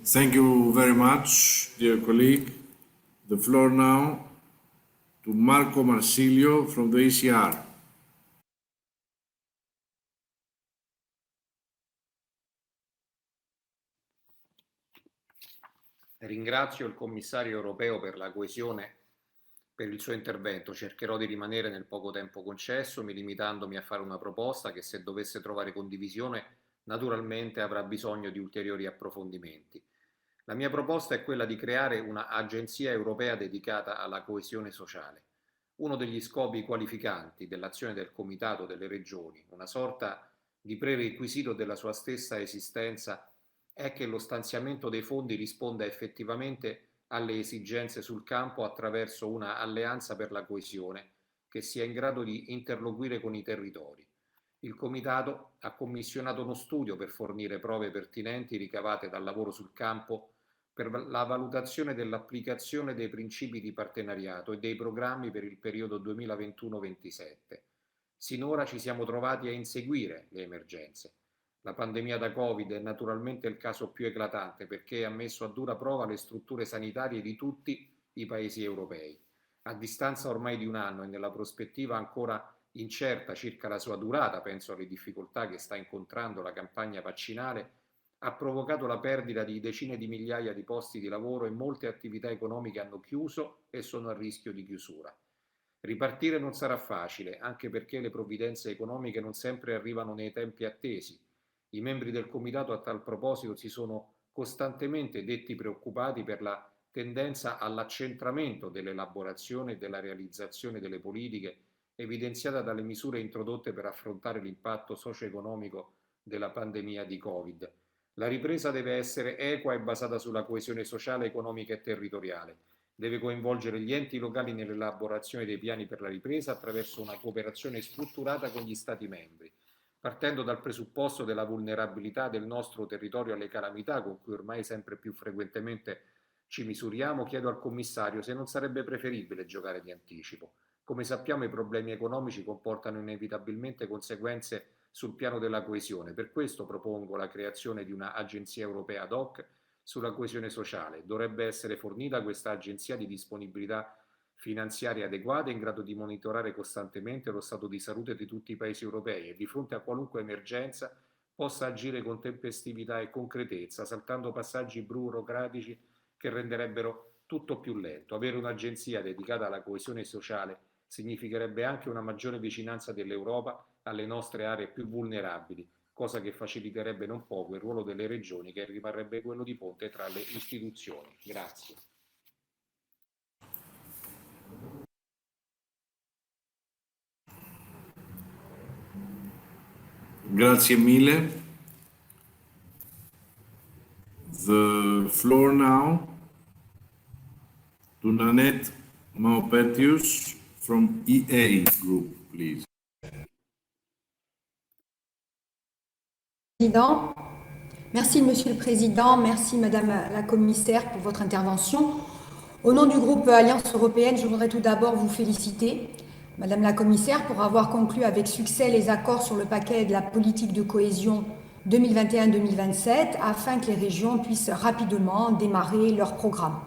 Thank you very much, dear colleague. The floor now to Marco Marsilio from the ECR. Ringrazio il commissario europeo per la coesione per il suo intervento. Cercherò di rimanere nel poco tempo concesso, limitandomi a fare una proposta che, se dovesse trovare condivisione, naturalmente avrà bisogno di ulteriori approfondimenti. La mia proposta è quella di creare una agenzia europea dedicata alla coesione sociale. Uno degli scopi qualificanti dell'azione del Comitato delle Regioni, una sorta di prerequisito della sua stessa esistenza, è che lo stanziamento dei fondi risponda effettivamente alle esigenze sul campo attraverso una alleanza per la coesione che sia in grado di interloquire con i territori. Il Comitato ha commissionato uno studio per fornire prove pertinenti ricavate dal lavoro sul campo per la valutazione dell'applicazione dei principi di partenariato e dei programmi per il periodo 2021-27. Sinora ci siamo trovati a inseguire le emergenze. La pandemia da Covid è naturalmente il caso più eclatante perché ha messo a dura prova le strutture sanitarie di tutti i paesi europei. A distanza ormai di un anno e nella prospettiva ancora incerta circa la sua durata, penso alle difficoltà che sta incontrando la campagna vaccinale, ha provocato la perdita di decine di migliaia di posti di lavoro e molte attività economiche hanno chiuso e sono a rischio di chiusura. Ripartire non sarà facile, anche perché le provvidenze economiche non sempre arrivano nei tempi attesi. I membri del Comitato a tal proposito si sono costantemente detti preoccupati per la tendenza all'accentramento dell'elaborazione e della realizzazione delle politiche evidenziata dalle misure introdotte per affrontare l'impatto socio-economico della pandemia di Covid. La ripresa deve essere equa e basata sulla coesione sociale, economica e territoriale. Deve coinvolgere gli enti locali nell'elaborazione dei piani per la ripresa attraverso una cooperazione strutturata con gli Stati membri. Partendo dal presupposto della vulnerabilità del nostro territorio alle calamità con cui ormai sempre più frequentemente ci misuriamo, chiedo al commissario se non sarebbe preferibile giocare di anticipo, Come sappiamo, i problemi economici comportano inevitabilmente conseguenze sul piano della coesione. Per questo propongo la creazione di una agenzia europea ad hoc sulla coesione sociale. Dovrebbe essere fornita questa agenzia di disponibilità finanziarie adeguate in grado di monitorare costantemente lo stato di salute di tutti i paesi europei e di fronte a qualunque emergenza possa agire con tempestività e concretezza, saltando passaggi burocratici che renderebbero tutto più lento. Avere un'agenzia dedicata alla coesione sociale significherebbe anche una maggiore vicinanza dell'Europa alle nostre aree più vulnerabili, cosa che faciliterebbe non poco il ruolo delle regioni, che rimarrebbe quello di ponte tra le istituzioni. Grazie. Grazie mille. The floor now to Nanette Maupetius from EA Group, please. Merci Monsieur le Président, merci Madame la Commissaire pour votre intervention. Au nom du groupe Alliance européenne, je voudrais tout d'abord vous féliciter, Madame la Commissaire, pour avoir conclu avec succès les accords sur le paquet de la politique de cohésion 2021-2027 afin que les régions puissent rapidement démarrer leur programme.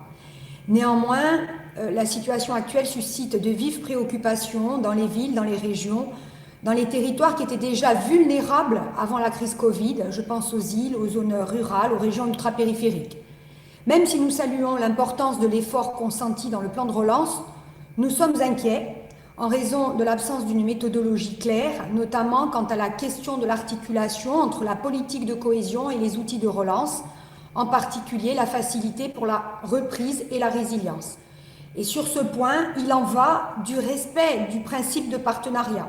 Néanmoins, la situation actuelle suscite de vives préoccupations dans les villes, dans les régions, dans les territoires qui étaient déjà vulnérables avant la crise Covid. Je pense aux îles, aux zones rurales, aux régions ultrapériphériques. Même si nous saluons l'importance de l'effort consenti dans le plan de relance, nous sommes inquiets en raison de l'absence d'une méthodologie claire, notamment quant à la question de l'articulation entre la politique de cohésion et les outils de relance, en particulier la facilité pour la reprise et la résilience. Et sur ce point, il en va du respect du principe de partenariat.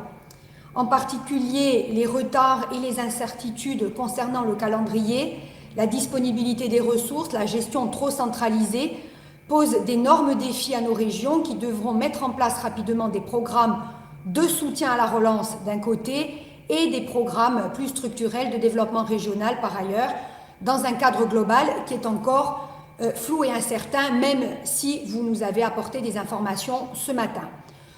En particulier, les retards et les incertitudes concernant le calendrier, la disponibilité des ressources, la gestion trop centralisée posent d'énormes défis à nos régions qui devront mettre en place rapidement des programmes de soutien à la relance d'un côté et des programmes plus structurels de développement régional par ailleurs, dans un cadre global qui est encore flou et incertain, même si vous nous avez apporté des informations ce matin.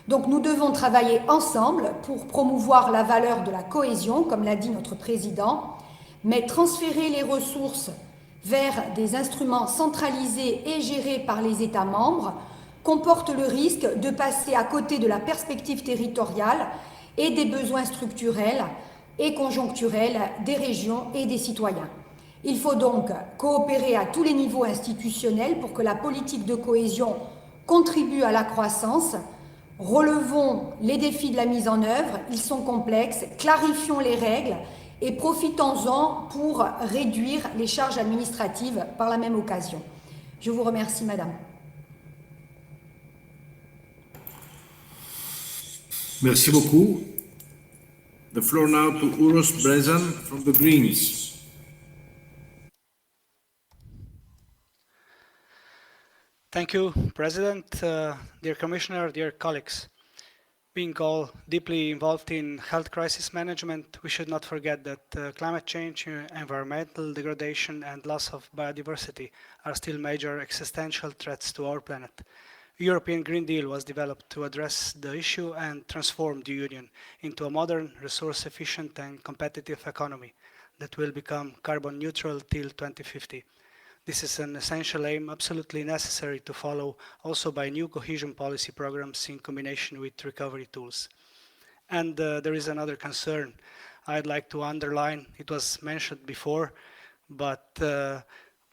Donc nous devons travailler ensemble pour promouvoir la valeur de la cohésion, comme l'a dit notre président, mais transférer les ressources vers des instruments centralisés et gérés par les États membres comporte le risque de passer à côté de la perspective territoriale et des besoins structurels et conjoncturels des régions et des citoyens. Il faut donc coopérer à tous les niveaux institutionnels pour que la politique de cohésion contribue à la croissance. Relevons les défis de la mise en œuvre, ils sont complexes, clarifions les règles et profitons-en pour réduire les charges administratives par la même occasion. Je vous remercie, Madame. Merci beaucoup. The floor now to Uros Brezan from the Greens. Thank you, President, dear Commissioner, dear colleagues. Being all deeply involved in health crisis management, we should not forget that climate change, environmental degradation and loss of biodiversity are still major existential threats to our planet. The European Green Deal was developed to address the issue and transform the Union into a modern, resource-efficient and competitive economy that will become carbon neutral till 2050. This is an essential aim, absolutely necessary to follow also by new cohesion policy programs in combination with recovery tools. And there is another concern I'd like to underline. It was mentioned before, but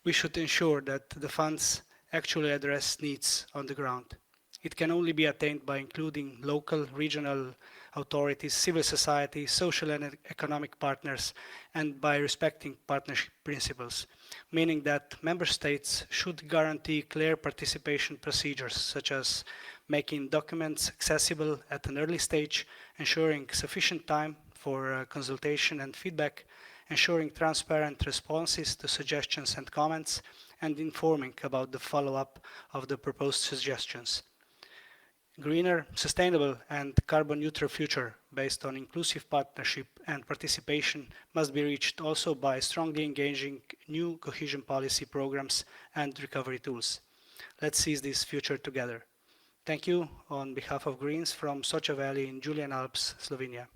we should ensure that the funds actually address needs on the ground. It can only be attained by including local, regional authorities, civil society, social and economic partners, and by respecting partnership principles, meaning that member states should guarantee clear participation procedures, such as making documents accessible at an early stage, ensuring sufficient time for consultation and feedback, ensuring transparent responses to suggestions and comments, and informing about the follow-up of the proposed suggestions. Greener, sustainable and carbon neutral future based on inclusive partnership and participation must be reached also by strongly engaging new cohesion policy programs and recovery tools. Let's seize this future together. Thank you on behalf of Greens from Socha Valley in Julian Alps, Slovenia.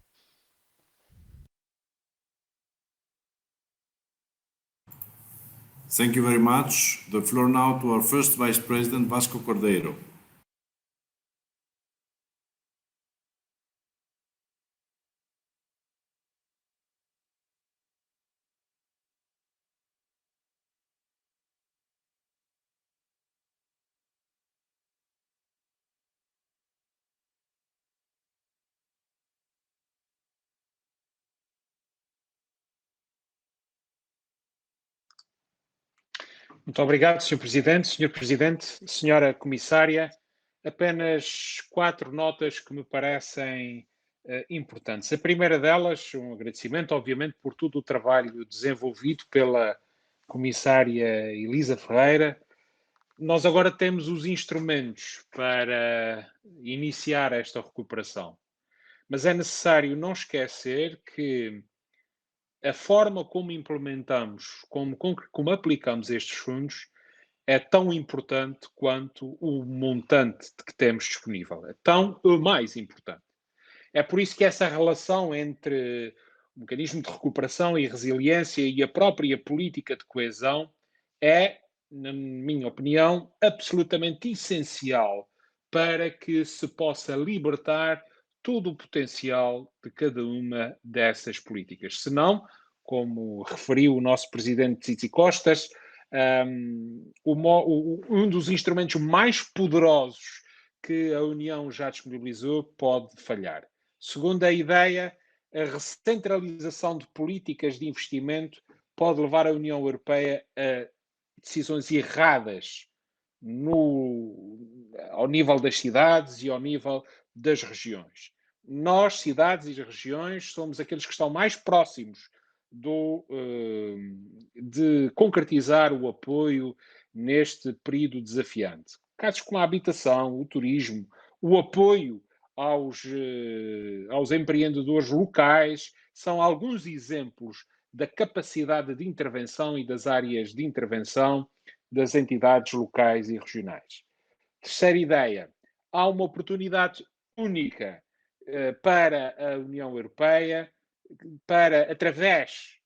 Thank you very much. The floor now to our first Vice President, Vasco Cordeiro. Muito obrigado, Sr. Presidente, Sra. Comissária. Apenas 4 notas que me parecem importantes. A primeira delas, um agradecimento, obviamente, por todo o trabalho desenvolvido pela Comissária Elisa Ferreira. Nós agora temos os instrumentos para iniciar esta recuperação, mas é necessário não esquecer que a forma como implementamos, como aplicamos estes fundos, é tão importante quanto o montante que temos disponível. É tão ou mais importante. É por isso que essa relação entre o mecanismo de recuperação e resiliência e a própria política de coesão é, na minha opinião, absolutamente essencial para que se possa libertar todo o potencial de cada uma dessas políticas. Senão, como referiu o nosso presidente Tsitsi Costas, um dos instrumentos mais poderosos que a União já disponibilizou pode falhar. Segundo a ideia, a recentralização de políticas de investimento pode levar a União Europeia a decisões erradas ao nível das cidades e ao nível das regiões. Nós, cidades e regiões, somos aqueles que estão mais próximos de concretizar o apoio neste período desafiante. Casos como a habitação, o turismo, o apoio aos empreendedores locais, são alguns exemplos da capacidade de intervenção e das áreas de intervenção das entidades locais e regionais. Terceira ideia, há uma oportunidade única para a União Europeia para, através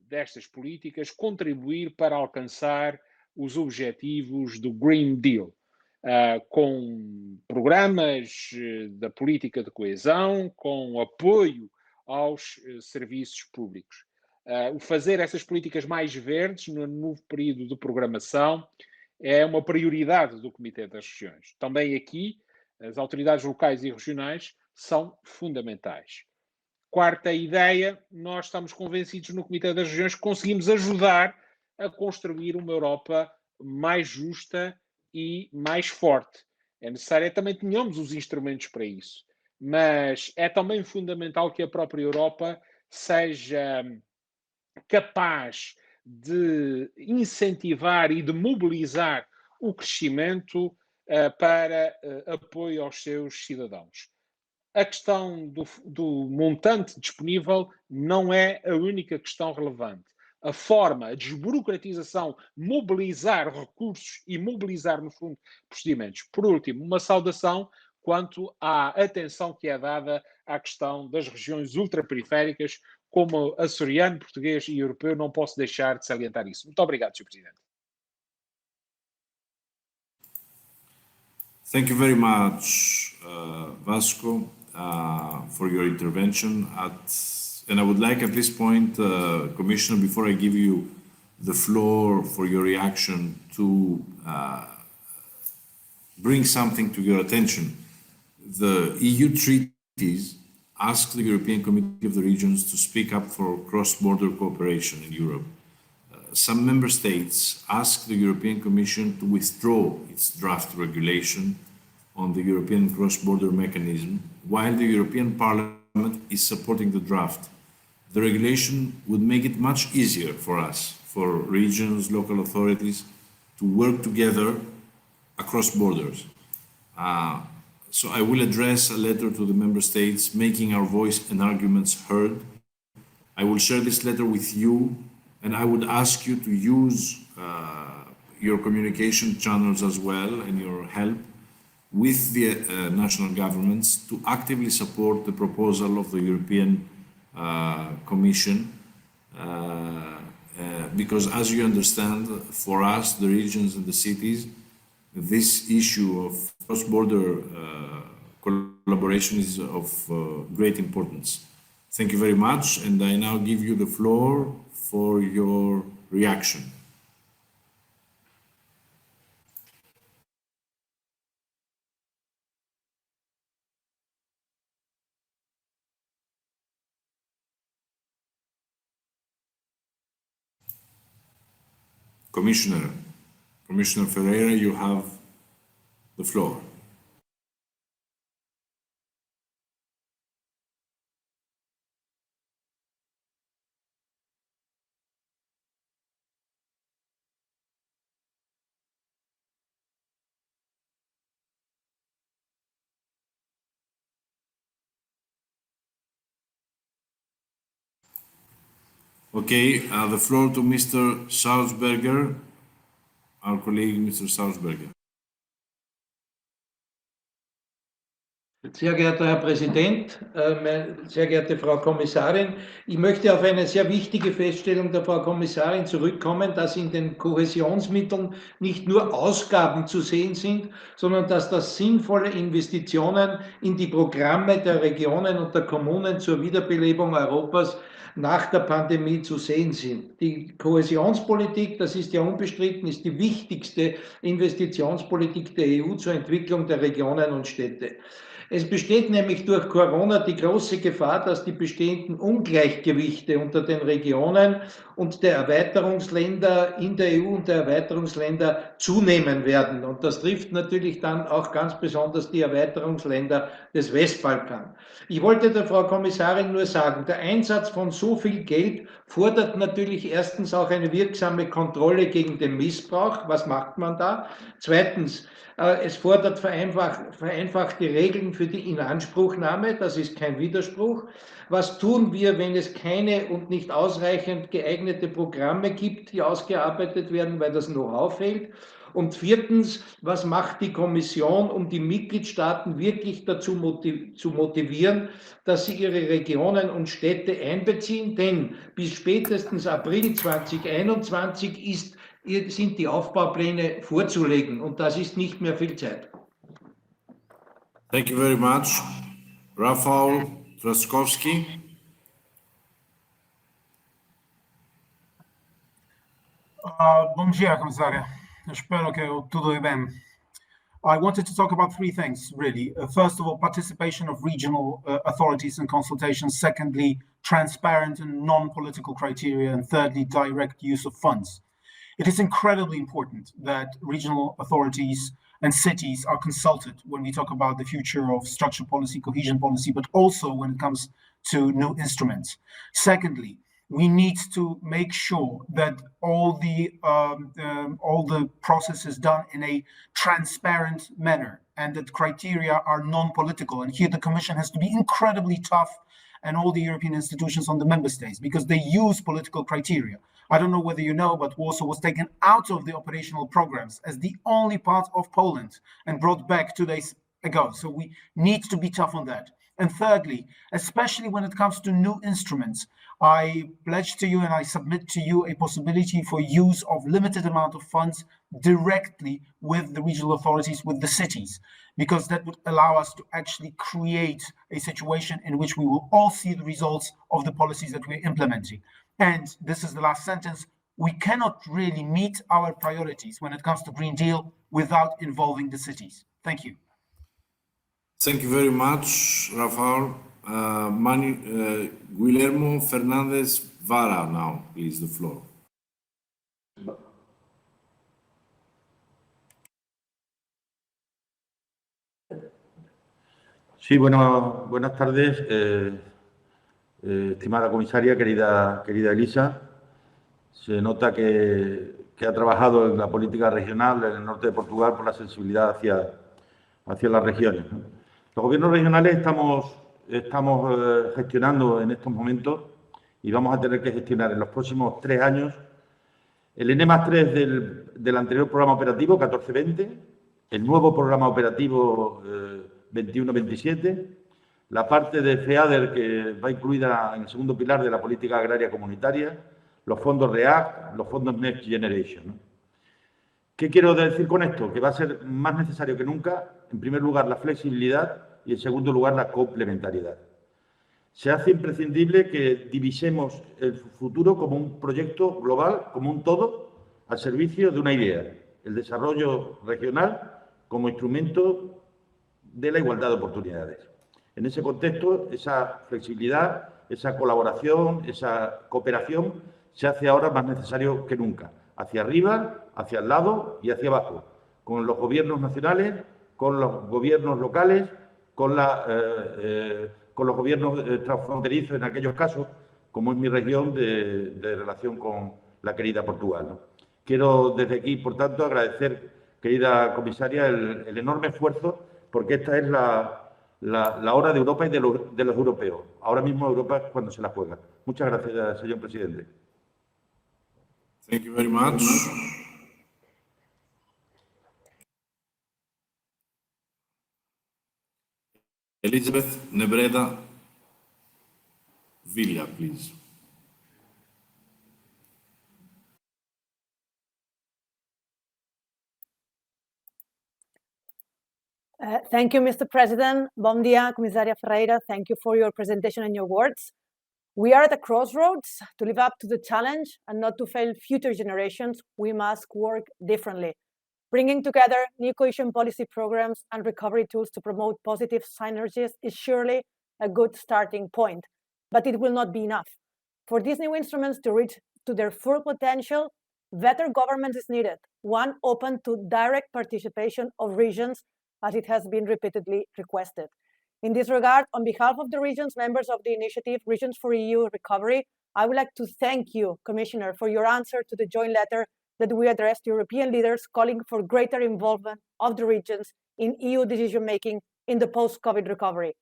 destas políticas, contribuir para alcançar os objetivos do Green Deal, com programas da política de coesão, com apoio aos serviços públicos. O fazer essas políticas mais verdes no novo período de programação é uma prioridade do Comitê das Regiões. Também aqui, as autoridades locais e regionais são fundamentais. Quarta ideia, nós estamos convencidos no Comitê das Regiões que conseguimos ajudar a construir uma Europa mais justa e mais forte. É necessário que também tenhamos os instrumentos para isso, mas é também fundamental que a própria Europa seja capaz de incentivar e de mobilizar o crescimento para apoio aos seus cidadãos. A questão do montante disponível não é a única questão relevante. A forma, a desburocratização, mobilizar recursos e mobilizar, no fundo, procedimentos. Por último, uma saudação quanto à atenção que é dada à questão das regiões ultraperiféricas. Como açoriano, português e europeu, não posso deixar de salientar isso. Muito obrigado, Sr. Presidente. Thank you very much, Vasco, for your intervention. And I would like at this point, Commissioner, before I give you the floor for your reaction, to bring something to your attention. The EU treaties ask the European Committee of the Regions to speak up for cross-border cooperation in Europe. Some member states ask the European Commission to withdraw its draft regulation on the European cross-border mechanism, while the European Parliament is supporting the draft. The regulation would make it much easier for us, for regions, local authorities, to work together across borders. So I will address a letter to the member states, making our voice and arguments heard. I will share this letter with you, and I would ask you to use your communication channels as well and your help with the national governments to actively support the proposal of the European Commission, because as you understand, for us, the regions and the cities, this issue of cross-border collaboration is of great importance. Thank you very much, and I now give you the floor for your reaction. Commissioner Ferreira, you have the floor. Okay, the floor to Mr. Salzberger, our colleague, Mr. Salzberger. Sehr geehrter Herr Präsident, sehr geehrte Frau Kommissarin, ich möchte auf eine sehr wichtige Feststellung der Frau Kommissarin zurückkommen, dass in den Kohäsionsmitteln nicht nur Ausgaben zu sehen sind, sondern dass das sinnvolle Investitionen in die Programme der Regionen und der Kommunen zur Wiederbelebung Europas nach der Pandemie zu sehen sind. Die Kohäsionspolitik, das ist ja unbestritten, ist die wichtigste Investitionspolitik der EU zur Entwicklung der Regionen und Städte. Es besteht nämlich durch Corona die große Gefahr, dass die bestehenden Ungleichgewichte unter den Regionen und der Erweiterungsländer in der EU und der Erweiterungsländer zunehmen werden. Und das trifft natürlich dann auch ganz besonders die Erweiterungsländer des Westbalkan. Ich wollte der Frau Kommissarin nur sagen, der Einsatz von so viel Geld fordert natürlich erstens auch eine wirksame Kontrolle gegen den Missbrauch. Was macht man da? Zweitens, es fordert vereinfachte Regeln für die Inanspruchnahme, das ist kein Widerspruch. Was tun wir, wenn es keine und nicht ausreichend geeignete Programme gibt, die ausgearbeitet werden, weil das Know-how fehlt? Und viertens, was macht die Kommission, um die Mitgliedstaaten wirklich dazu zu motivieren, dass sie ihre Regionen und Städte einbeziehen? Denn bis spätestens April 2021 sind die Aufbaupläne vorzulegen und das ist nicht mehr viel Zeit. Thank you very much. Rafał Trzaskowski. Bom dia, Commissaria. Espero que tudo bem. I wanted to talk about three things, really. First of all, participation of regional authorities in consultations. Secondly, transparent and non-political criteria. And thirdly, direct use of funds. It is incredibly important that regional authorities and cities are consulted when we talk about the future of structural policy, cohesion policy, but also when it comes to new instruments. Secondly, we need to make sure that all the process is done in a transparent manner and that criteria are non-political. And here the Commission has to be incredibly tough, and all the European institutions on the member states, because they use political criteria. I don't know whether you know, but Warsaw was taken out of the operational programs as the only part of Poland and brought back 2 days ago. So we need to be tough on that. And thirdly, especially when it comes to new instruments, I pledge to you and I submit to you a possibility for use of limited amount of funds directly with the regional authorities, with the cities, because that would allow us to actually create a situation in which we will all see the results of the policies that we're implementing. And this is the last sentence. We cannot really meet our priorities when it comes to Green Deal without involving the cities. Thank you. Thank you very much, Rafael. Guillermo Fernández Vara now, please, the floor. Sí, bueno, buenas tardes, estimada comisaria, querida Elisa. Se nota que ha trabajado en la política regional en el norte de Portugal por la sensibilidad hacia las regiones. Los gobiernos regionales estamos gestionando en estos momentos y vamos a tener que gestionar en los próximos 3 años el N+3 del anterior programa operativo 14-20, el nuevo programa operativo 21-27, la parte de FEADER que va incluida en el segundo pilar de la política agraria comunitaria, los fondos REACT, los fondos Next Generation, ¿no? ¿Qué quiero decir con esto? Que va a ser más necesario que nunca, en primer lugar, la flexibilidad y, en segundo lugar, la complementariedad. Se hace imprescindible que divisemos el futuro como un proyecto global, como un todo, al servicio de una idea, el desarrollo regional como instrumento de la igualdad de oportunidades. En ese contexto, esa flexibilidad, esa colaboración, esa cooperación se hace ahora más necesario que nunca, hacia arriba, hacia el lado y hacia abajo, con los gobiernos nacionales, con los gobiernos locales, con los gobiernos transfronterizos en aquellos casos, como es mi región de relación con la querida Portugal, ¿no? Quiero desde aquí, por tanto, agradecer, querida comisaria, el enorme esfuerzo, porque esta es la hora de Europa y de los europeos. Ahora mismo Europa es cuando se la juega. Muchas gracias, señor presidente. Thank you very much. Elizabeth Nebreda Villa, please. Thank you, Mr. President. Bom dia, Commissaria Ferreira. Thank you for your presentation and your words. We are at a crossroads. To live up to the challenge and not to fail future generations, we must work differently. Bringing together new cohesion policy programs and recovery tools to promote positive synergies is surely a good starting point, but it will not be enough. For these new instruments to reach to their full potential, better governance is needed, one open to direct participation of regions, as it has been repeatedly requested. In this regard, on behalf of the regions, members of the initiative Regions for EU Recovery, I would like to thank you, Commissioner, for your answer to the joint letter that we addressed to European leaders calling for greater involvement of the regions in EU decision-making in the post-COVID recovery.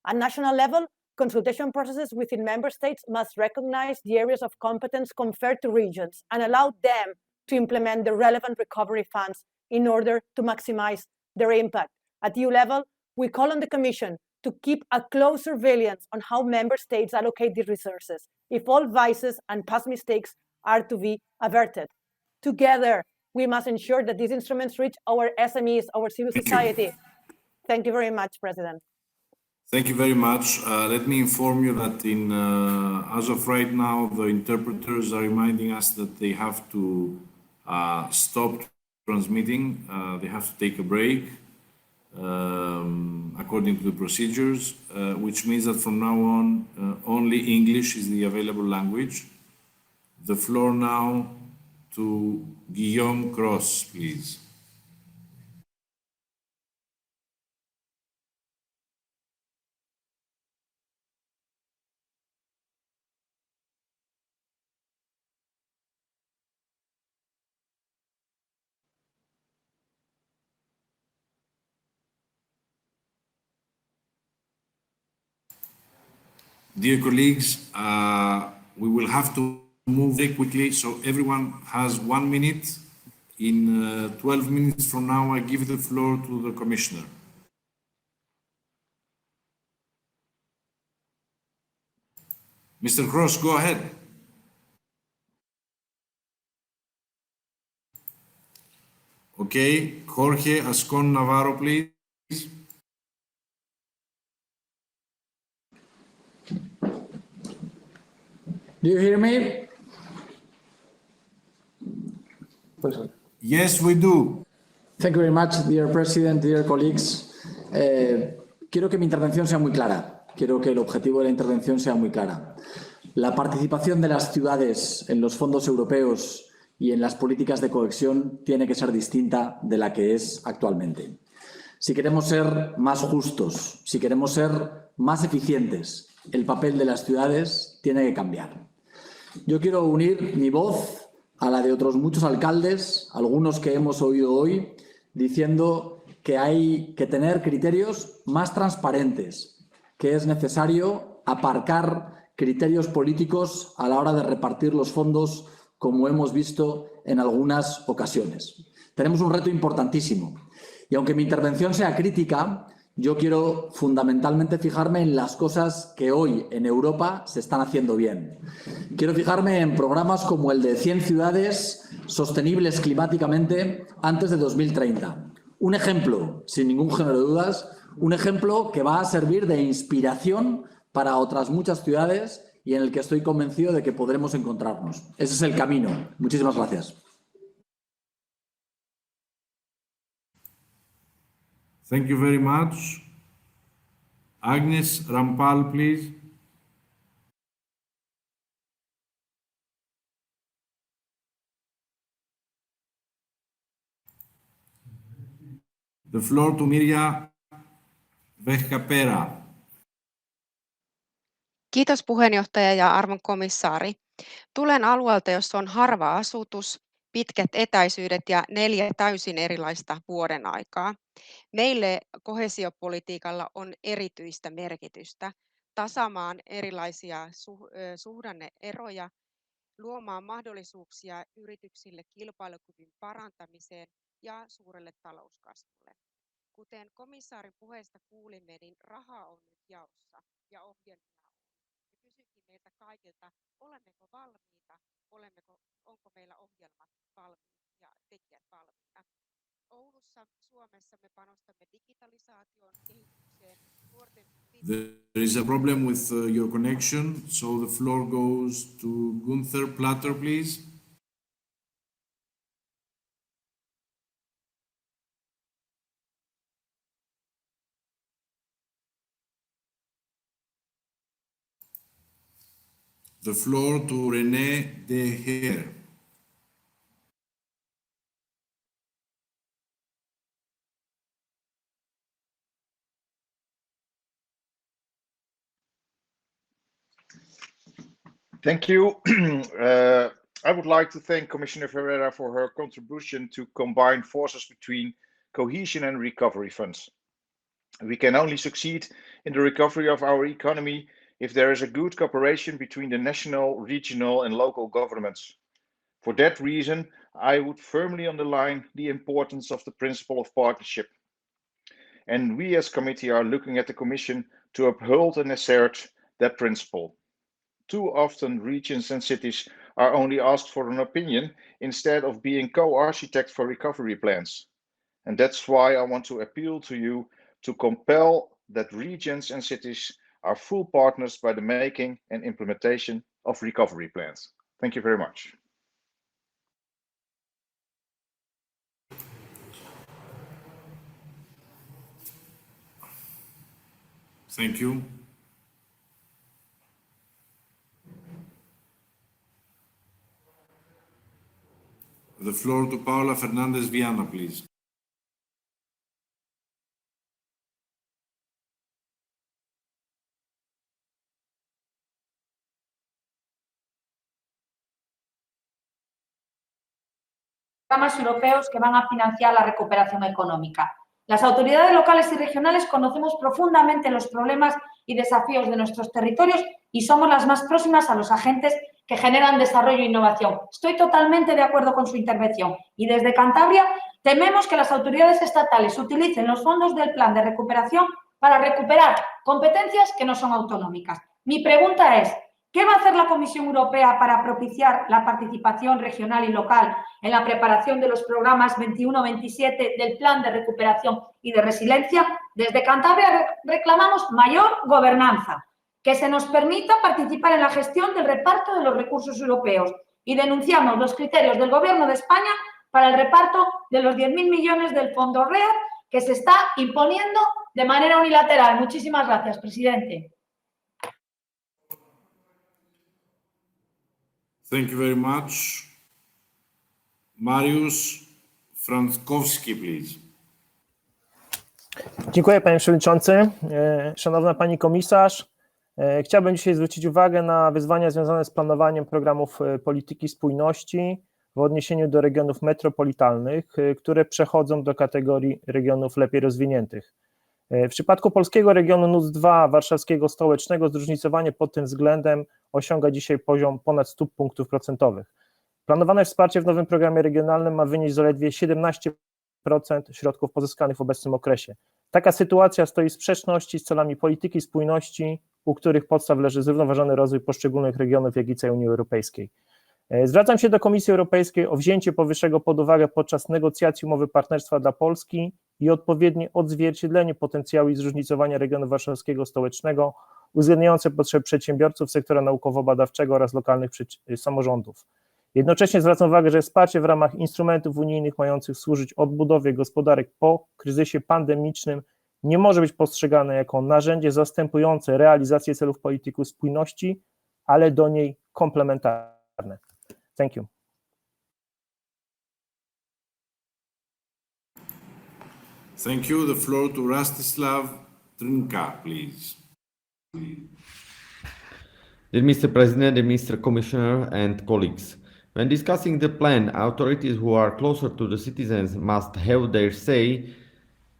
At national level, consultation processes within member states must recognize the areas of competence conferred to regions and allow them to implement the relevant recovery funds in order to maximize their impact. At EU level, we call on the Commission to keep a close surveillance on how member states allocate these resources, if all vices and past mistakes are to be averted. Together, we must ensure that these instruments reach our SMEs, our civil society. Thank you very much, President. Thank you very much. Let me inform you that as of right now, the interpreters are reminding us that they have to stop transmitting. They have to take a break according to the procedures, which means that from now on, only English is the available language. The floor now to Guillaume Cross, please. Dear colleagues, we will have to move very quickly, so everyone has 1 minute. In 12 minutes from now, I give the floor to the Commissioner. Mr. Cross, go ahead. Okay, Jorge Ascon Navarro, please. Do you hear me? Yes, we do. Thank you very much, dear President, dear colleagues. Quiero que mi intervención sea muy clara. Quiero que el objetivo de la intervención sea muy clara. La participación de las ciudades en los fondos europeos y en las políticas de cohesión tiene que ser distinta de la que es actualmente. Si queremos ser más justos, si queremos ser más eficientes, el papel de las ciudades tiene que cambiar. Yo quiero unir mi voz a la de otros muchos alcaldes, algunos que hemos oído hoy, diciendo que hay que tener criterios más transparentes, que es necesario aparcar criterios políticos a la hora de repartir los fondos, como hemos visto en algunas ocasiones. Tenemos un reto importantísimo Y aunque mi intervención sea crítica, yo quiero fundamentalmente fijarme en las cosas que hoy en Europa se están haciendo bien. Quiero fijarme en programas como el de 100 ciudades sostenibles climáticamente antes de 2030. Un ejemplo, sin ningún género de dudas, un ejemplo que va a servir de inspiración para otras muchas ciudades y en el que estoy convencido de que podremos encontrarnos. Ese es el camino. Muchísimas gracias. Thank you very much. Agnes Rampal, please. The floor to Mirja Vehkapera. Kiitos puheenjohtaja ja arvon komissaari. Tulen alueelta, jossa on harva asutus, pitkät etäisyydet ja 4 täysin erilaista vuodenaikaa. Meille koheesiopolitiikalla on erityistä merkitystä tasaamaan erilaisia suhdanneeroja, luomaan mahdollisuuksia yrityksille kilpailukyvyn parantamiseen ja suurelle talouskasvulle. Kuten komissaarin puheesta kuulimme, niin rahaa on nyt jaossa ja ohjelmia on. Kysynkin meiltä kaikilta, olemmeko valmiita, onko meillä ohjelmat valmiit ja tekijät valmiina. Oulussa, Suomessa me panostamme digitalisaation kehitykseen, nuorten... There is a problem with your connection, so the floor goes to Gunther Platter, please. The floor to René De Heer. Thank you. I would like to thank Commissioner Ferreira for her contribution to combine forces between cohesion and recovery funds. We can only succeed in the recovery of our economy if there is a good cooperation between the national, regional and local governments. For that reason, I would firmly underline the importance of the principle of partnership. And we as committee are looking at the Commission to uphold and assert that principle. Too often regions and cities are only asked for an opinion instead of being co-architect for recovery plans. And that's why I want to appeal to you to compel that regions and cities are full partners by the making and implementation of recovery plans. Thank you very much. Thank you. The floor to Paula Fernandez Viana, please. Programas europeos que van a financiar la recuperación económica. Las autoridades locales y regionales conocemos profundamente los problemas y desafíos de nuestros territorios y somos las más próximas a los agentes que generan desarrollo e innovación. Estoy totalmente de acuerdo con su intervención y desde Cantabria tememos que las autoridades estatales utilicen los fondos del plan de recuperación para recuperar competencias que no son autonómicas. Mi pregunta es, ¿qué va a hacer la Comisión Europea para propiciar la participación regional y local en la preparación de los programas 21-27 del Plan de Recuperación y de Resiliencia? Desde Cantabria reclamamos mayor gobernanza, que se nos permita participar en la gestión del reparto de los recursos europeos y denunciamos los criterios del Gobierno de España para el reparto de los 10.000 millones del Fondo READ que se está imponiendo de manera unilateral. Muchísimas gracias, presidente. Thank you very much. Mariusz Frankowski, please. Dziękuję, panie przewodniczący. Szanowna pani komisarz, chciałbym dzisiaj zwrócić uwagę na wyzwania związane z planowaniem programów polityki spójności w odniesieniu do regionów metropolitalnych, które przechodzą do kategorii regionów lepiej rozwiniętych. W przypadku polskiego regionu NUTS 2 warszawskiego stołecznego zróżnicowanie pod tym względem osiąga dzisiaj poziom ponad 100 punktów procentowych. Planowane wsparcie w nowym programie regionalnym ma wynieść zaledwie 17% 10% środków pozyskanych w obecnym okresie. Taka sytuacja stoi w sprzeczności z celami polityki spójności, u których podstaw leży zrównoważony rozwój poszczególnych regionów, jak i całej Unii Europejskiej. Zwracam się do Komisji Europejskiej o wzięcie powyższego pod uwagę podczas negocjacji umowy partnerstwa dla Polski i odpowiednie odzwierciedlenie potencjału i zróżnicowania regionu warszawskiego stołecznego, uwzględniające potrzeby przedsiębiorców, sektora naukowo-badawczego oraz lokalnych samorządów. Jednocześnie zwracam uwagę, że wsparcie w ramach instrumentów unijnych mających służyć odbudowie gospodarek po kryzysie pandemicznym nie może być postrzegane jako narzędzie zastępujące realizację celów polityki spójności, ale do niej komplementarne. Thank you. Thank you. The floor to Rastislav Trinka, please. Dear Mr. President, dear Mr. Commissioner and colleagues, when discussing the plan, authorities who are closer to the citizens must have their say.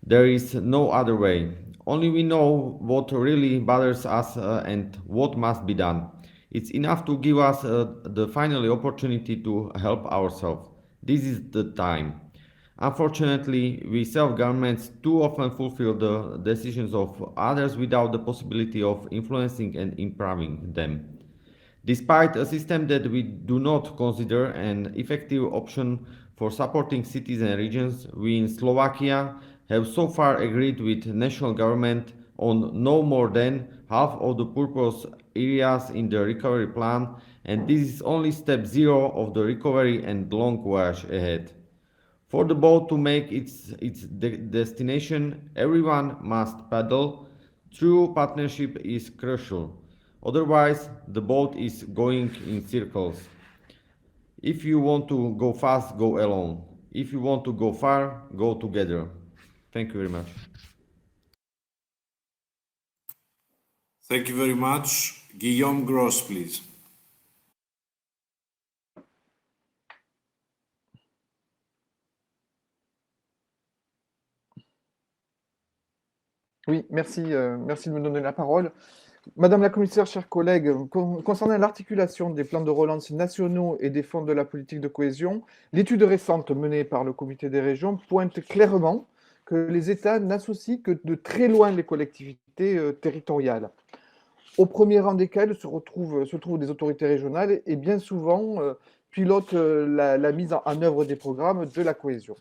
There is no other way. Only we know what really bothers us and what must be done. It's enough to give us the final opportunity to help ourselves. This is the time. Unfortunately, we self-governments too often fulfill the decisions of others without the possibility of influencing and improving them. Despite a system that we do not consider an effective option for supporting cities and regions, we in Slovakia have so far agreed with national government on no more than half of the purpose areas in the recovery plan, and this is only step zero of the recovery and long voyage ahead. For the boat to make its destination, everyone must paddle. True partnership is crucial. Otherwise, the boat is going in circles. If you want to go fast, go alone. If you want to go far, go together. Thank you very much. Thank you very much. Guillaume Gross, please. Oui, merci, merci de me donner la parole. Madame la commissaire, chers collègues, concernant l'articulation des plans de relance nationaux et des fonds de la politique de cohésion, l'étude récente menée par le Comité des régions pointe clairement que les États n'associent que de très loin les collectivités territoriales. Au premier rang desquelles se trouvent des autorités régionales et bien souvent pilotent la mise en œuvre des programmes de la cohésion.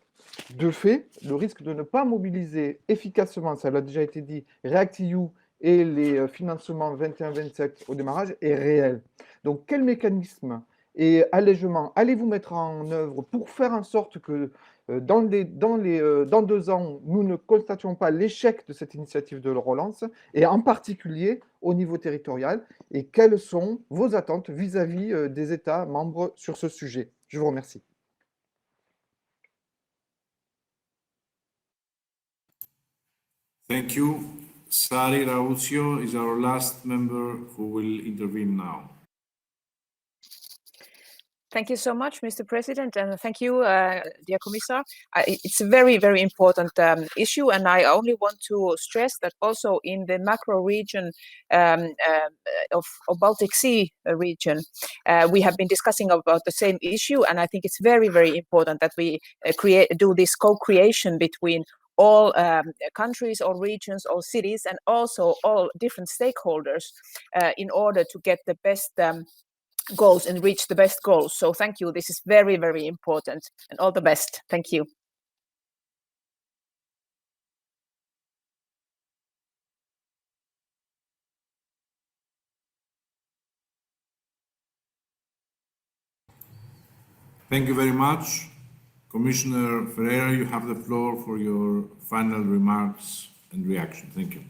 De fait, le risque de ne pas mobiliser efficacement, ça l'a déjà été dit, REACT-EU et les financements 21-27 au démarrage est réel. Donc, quel mécanisme et allègement allez-vous mettre en œuvre pour faire en sorte que dans 2 ans, nous ne constations pas l'échec de cette initiative de relance, et en particulier au niveau territorial, et quelles sont vos attentes vis-à-vis des États membres sur ce sujet? Je vous remercie. Thank you. Sari Rauzio is our last member who will intervene now. Thank you so much, Mr. President, and thank you, dear Commissioner. It's a very, very important issue, and I only want to stress that also in the macro region of Baltic Sea region, we have been discussing about the same issue, and I think it's very, very important that we do this co-creation between all countries, all regions, all cities, and also all different stakeholders in order to get the best goals and reach the best goals. So thank you. This is very, very important, and all the best. Thank you. Thank you very much. Commissioner Ferreira, you have the floor for your final remarks and reaction. Thank you.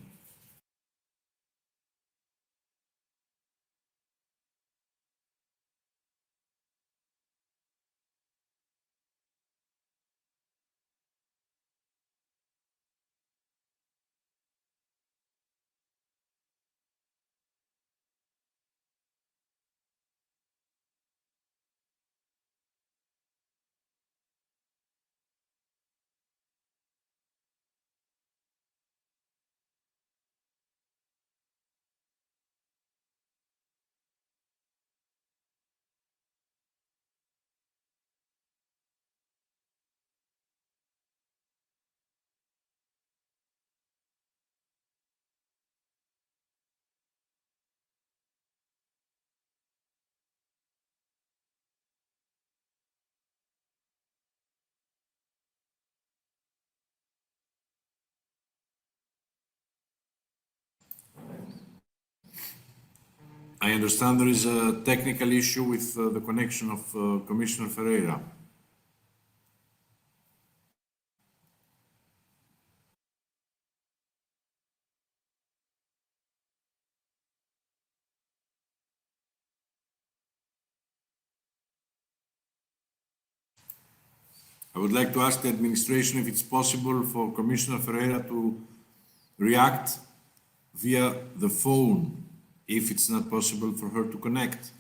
I understand there is a technical issue with the connection of Commissioner Ferreira. I would like to ask the administration if it's possible for Commissioner Ferreira to react via the phone, if it's not possible for her to connect.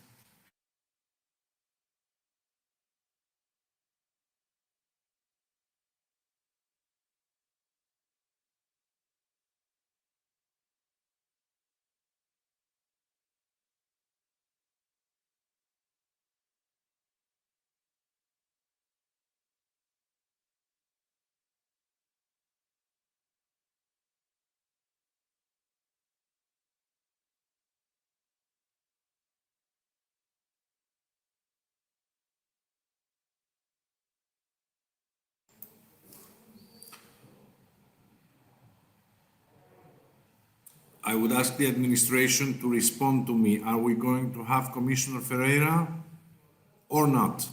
I would ask the administration to respond to me. Are we going to have Commissioner Ferreira or not?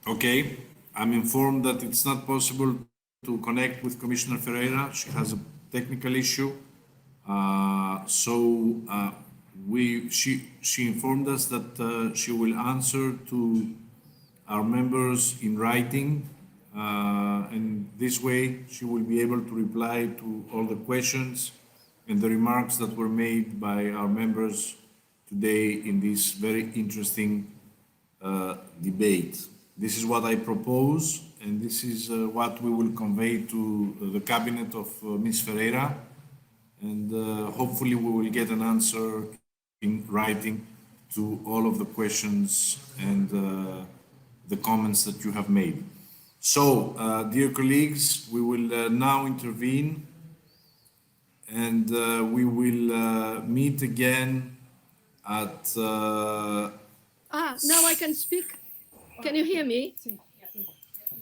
Okay, I'm informed that it's not possible to connect with Commissioner Ferreira. She has a technical issue. She informed us that she will answer to our members in writing, and this way she will be able to reply to all the questions and the remarks that were made by our members today in this very interesting debate. This is what I propose, and this is what we will convey to the cabinet of Ms. Ferreira, and hopefully we will get an answer in writing to all of the questions and the comments that you have made. So, dear colleagues, we will now intervene, and we will meet again at... Now I can speak. Can you hear me?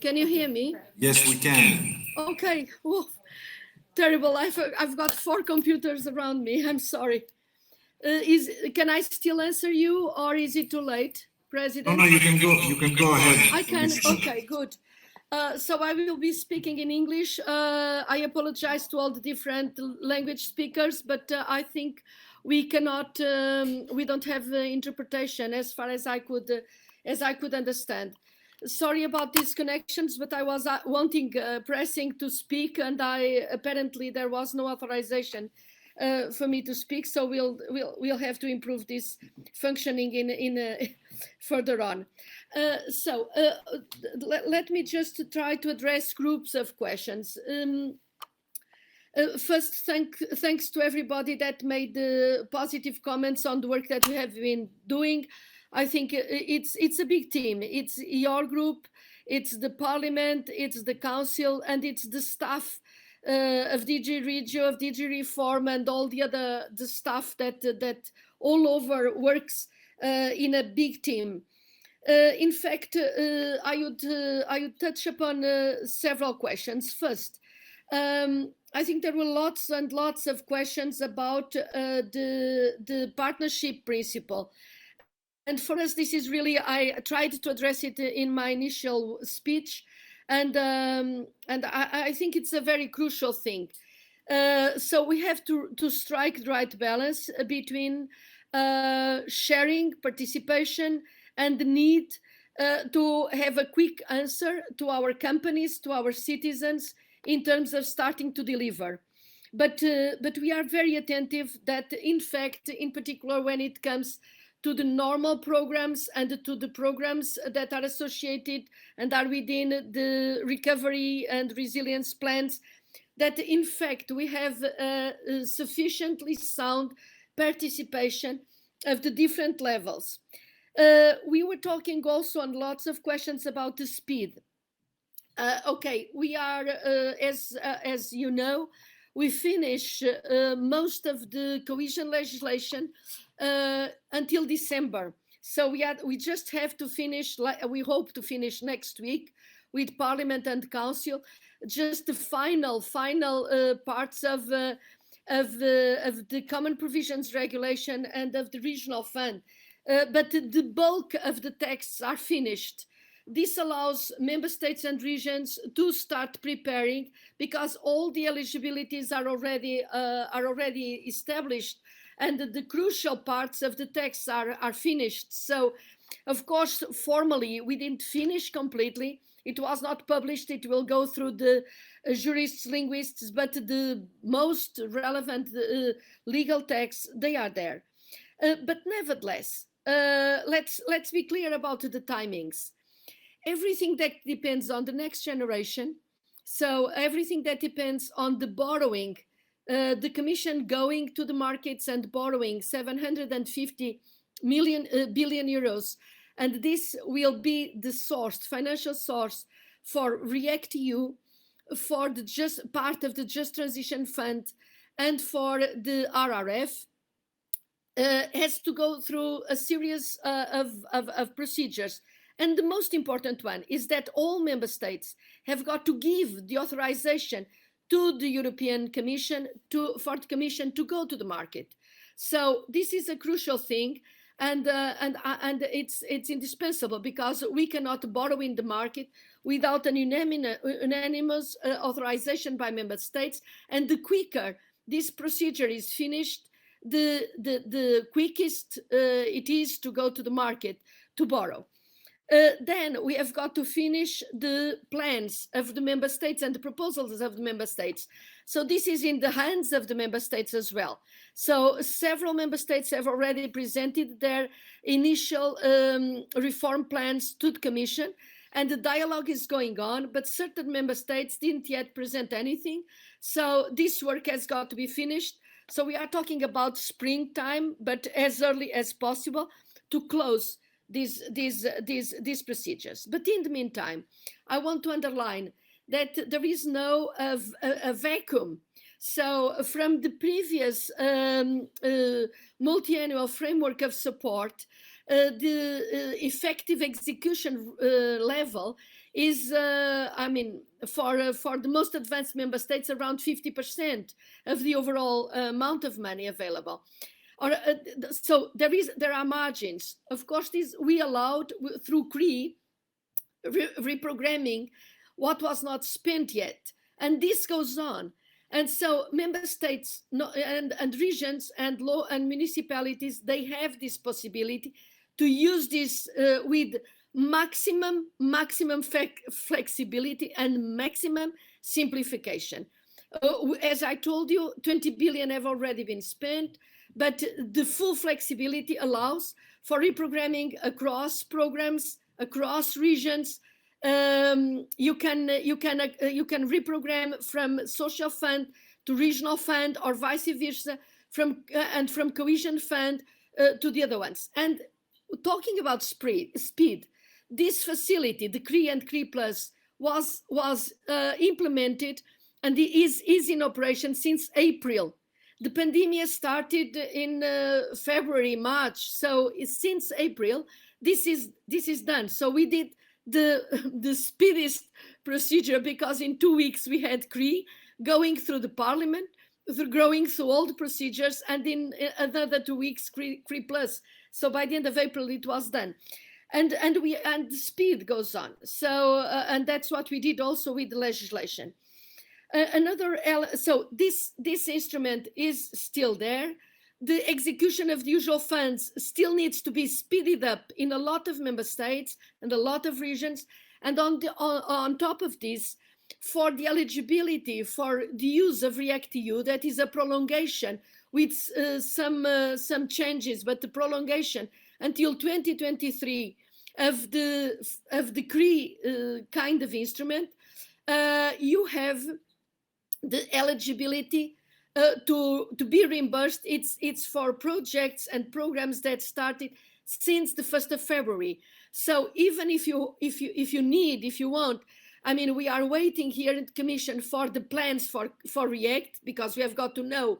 Can you hear me? Yes, we can. Okay. Oh, terrible. I've got 4 computers around me. I'm sorry. Can I still answer you, or is it too late, President? No, you can go. You can go ahead. I can. Okay, good. So I will be speaking in English. I apologize to all the different language speakers, but I think we cannot. We don't have interpretation as far as I could understand. Sorry about these connections, but I was pressing to speak, and apparently there was no authorization for me to speak. So we'll have to improve this functioning in further on. Let me just try to address groups of questions. First, thanks to everybody that made positive comments on the work that we have been doing. I think it's a big team. It's your group, it's the Parliament, it's the Council, and it's the staff of DG Regio, of DG Reform, and all the staff that all over works in a big team. In fact, I would touch upon several questions. First, I think there were lots and lots of questions about the partnership principle. And for us, this is really, I tried to address it in my initial speech, and I think it's a very crucial thing. So we have to strike the right balance between sharing, participation, and the need to have a quick answer to our companies, to our citizens, in terms of starting to deliver. But we are very attentive that, in fact, in particular when it comes to the normal programs and to the programs that are associated and are within the recovery and resilience plans, that in fact we have sufficiently sound participation of the different levels. We were talking also on lots of questions about the speed. Okay, we are, as you know, we finish most of the cohesion legislation until December. So we just have to finish, we hope to finish next week with Parliament and Council, just the final parts of the Common Provisions Regulation and of the Regional Fund. But the bulk of the texts are finished. This allows member states and regions to start preparing, because all the eligibilities are already established, and the crucial parts of the text are finished. So, of course, formally, we didn't finish completely. It was not published. It will go through the jurists, linguists, but the most relevant legal texts, they are there. But nevertheless, let's be clear about the timings. Everything that depends on the next generation, so everything that depends on the borrowing, the Commission going to the markets and borrowing 750 billion euros, and this will be the source, financial source for REACT-EU, for the part of the Just Transition Fund, and for the RRF, has to go through a series of procedures. And the most important one is that all member states have got to give the authorization to the European Commission for the Commission to go to the market. So this is a crucial thing, and it's indispensable, because we cannot borrow in the market without an unanimous authorization by member states. And the quicker this procedure is finished, the quickest it is to go to the market to borrow. Then we have got to finish the plans of the member states and the proposals of the member states. So this is in the hands of the member states as well. So several member states have already presented their initial reform plans to the Commission, and the dialogue is going on, but certain member states didn't yet present anything. So this work has got to be finished. So we are talking about springtime, but as early as possible to close these procedures. But in the meantime, I want to underline that there is no a vacuum. So from the previous multi-annual framework of support, the effective execution level is, I mean, for the most advanced member states, around 50% of the overall amount of money available. So there are margins. Of course, we allowed through CRE reprogramming what was not spent yet, and this goes on. And so member states and regions and municipalities, they have this possibility to use this with maximum flexibility and maximum simplification. As I told you, 20 billion have already been spent, but the full flexibility allows for reprogramming across programs, across regions. You can reprogram from social fund to regional fund, or vice versa, from cohesion fund to the other ones. And talking about speed, this facility, the CRE and CRE Plus, was implemented and is in operation since April. The pandemic started in February, March. So since April, this is done. So we did the speediest procedure, because in 2 weeks we had CRE going through the parliament, going through all the procedures, and in another 2 weeks CRE Plus. So by the end of April it was done, and the speed goes on. So and that's what we did also with the legislation. So this instrument is still there. The execution of the usual funds still needs to be speeded up in a lot of member states and a lot of regions. And on top of this, for the eligibility for the use of REACT-EU, that is a prolongation with some changes, but the prolongation until 2023 of the CRE kind of instrument, you have the eligibility to be reimbursed. It's for projects and programs that started since the 1st of February. So even if you want I mean, we are waiting here in the Commission for the plans for REACT, because we have got to know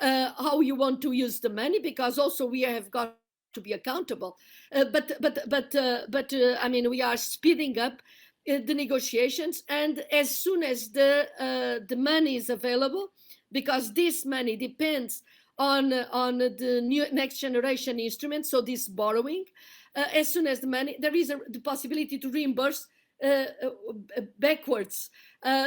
how you want to use the money, because also we have got to be accountable. I mean, we are speeding up the negotiations, and as soon as the money is available, because this money depends on the new next generation instrument, so this borrowing, as soon as the money, there is the possibility to reimburse backwards.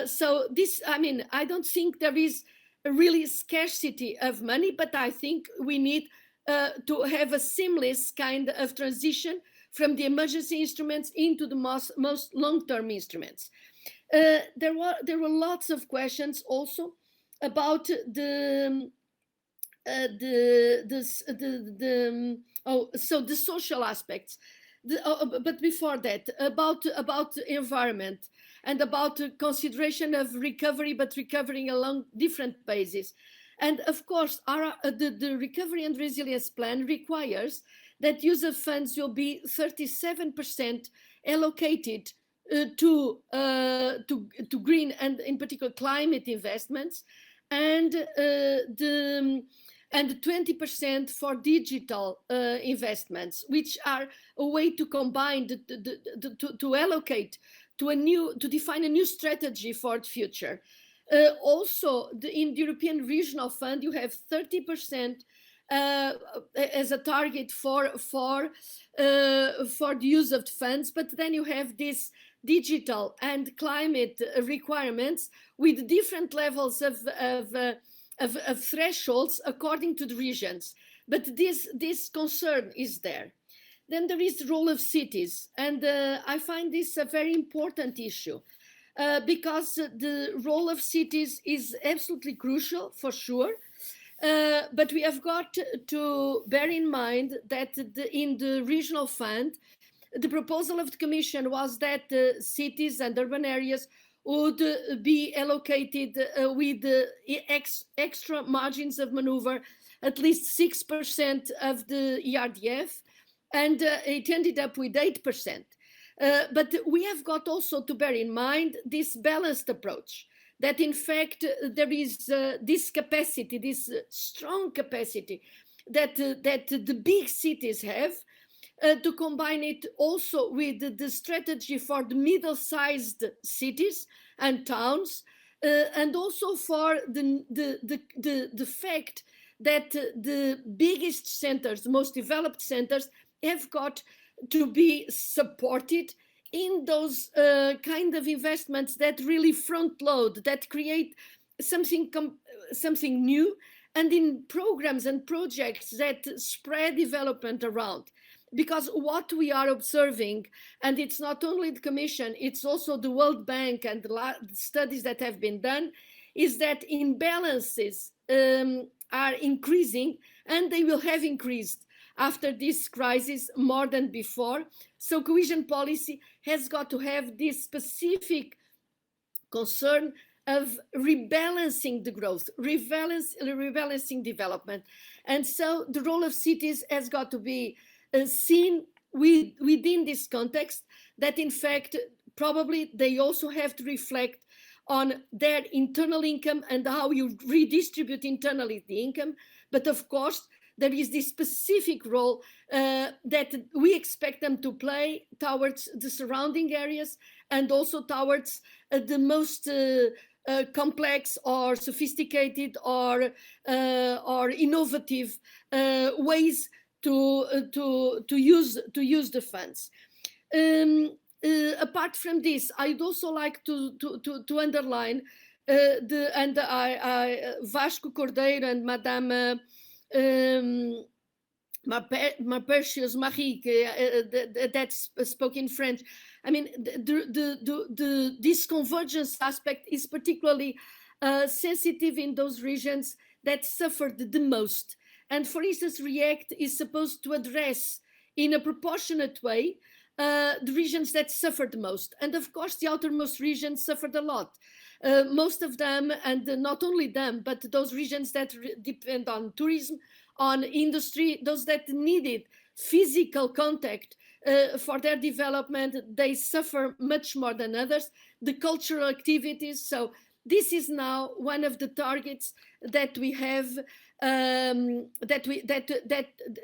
So this, I mean, I don't think there is a really scarcity of money, but I think we need to have a seamless kind of transition from the emergency instruments into the most long-term instruments. There were lots of questions also about the social aspects. But before that, about environment and about consideration of recovery, but recovering along different bases. And of course, the Recovery and Resilience Plan requires that use of funds will be 37% allocated to green and in particular climate investments, and 20% for digital investments, which are a way to combine, to allocate to define a new strategy for the future. Also, in the European Regional Fund, you have 30% as a target for the use of the funds, but then you have this digital and climate requirements with different levels of thresholds according to the regions. But this concern is there. Then there is the role of cities, and I find this a very important issue. Because the role of cities is absolutely crucial, for sure. But we have got to bear in mind that in the regional fund, the proposal of the Commission was that cities and urban areas would be allocated with extra margins of maneuver, at least 6% of the ERDF, and it ended up with 8%. But we have got also to bear in mind this balanced approach, that in fact there is this capacity, this strong capacity that the big cities have to combine it also with the strategy for the middle-sized cities and towns, and also for the fact that the biggest centers, the most developed centers, have got to be supported in those kind of investments that really front load, that create something new, and in programs and projects that spread development around. Because what we are observing, and it's not only the Commission, it's also the World Bank and the studies that have been done, is that imbalances are increasing, and they will have increased after this crisis more than before. So cohesion policy has got to have this specific concern of rebalancing the growth, rebalancing development. And so the role of cities has got to be seen within this context, that in fact, probably they also have to reflect on their internal income and how you redistribute internally the income. But of course, there is this specific role that we expect them to play towards the surrounding areas, and also towards the most complex or sophisticated or innovative ways to use the funds. Apart from this, I'd also like to underline Vasco Cordeiro and Madame Marpercius Marie that spoke in French. I mean, this convergence aspect is particularly sensitive in those regions that suffered the most. And for instance, REACT is supposed to address in a proportionate way the regions that suffered the most. And of course, the outermost regions suffered a lot. Most of them, and not only them, but those regions that depend on tourism, on industry, those that needed physical contact for their development, they suffer much more than others. The cultural activities. So this is now one of the targets that we have. That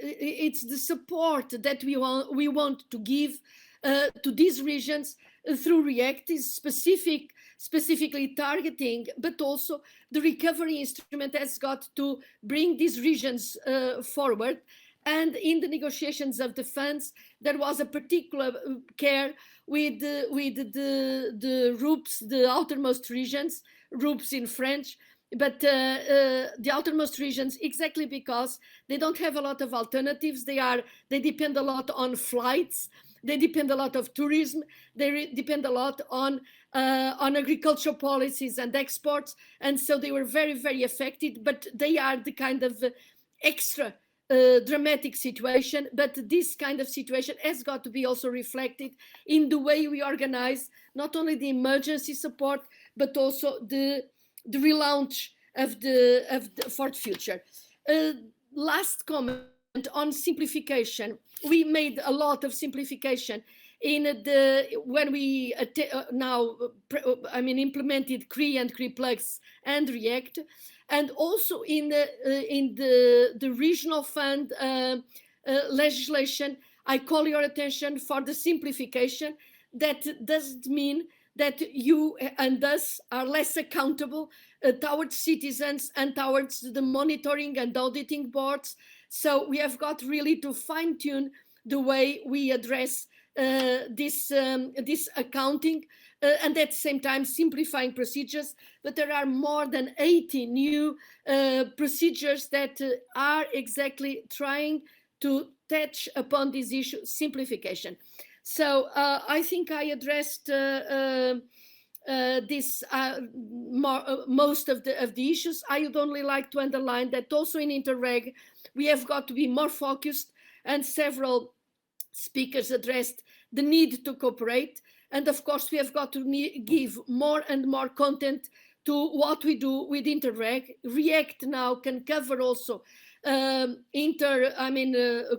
it's the support that we want to give to these regions through REACT is specifically targeting, but also the recovery instrument has got to bring these regions forward. And in the negotiations of the funds, there was a particular care with the RUPs, the outermost regions, RUPs in French, but the outermost regions, exactly because they don't have a lot of alternatives. They depend a lot on flights. They depend a lot of tourism. They depend a lot on agricultural policies and exports. And so they were very, very affected, but they are the kind of extra dramatic situation. But this kind of situation has got to be also reflected in the way we organize not only the emergency support, but also the relaunch for the future. Last comment on simplification. We made a lot of simplification when we implemented CRE and CRE Plus and REACT, and also in the regional fund legislation. I call your attention for the simplification. That doesn't mean that you and us are less accountable towards citizens and towards the monitoring and auditing boards. So we have got really to fine-tune the way we address this accounting and at the same time simplifying procedures. But there are more than 80 new procedures that are exactly trying to touch upon this issue, simplification. So I think I addressed most of the issues. I would only like to underline that also in Interreg, we have got to be more focused, and several speakers addressed the need to cooperate. And of course, we have got to give more and more content to what we do with Interreg. REACT now can cover also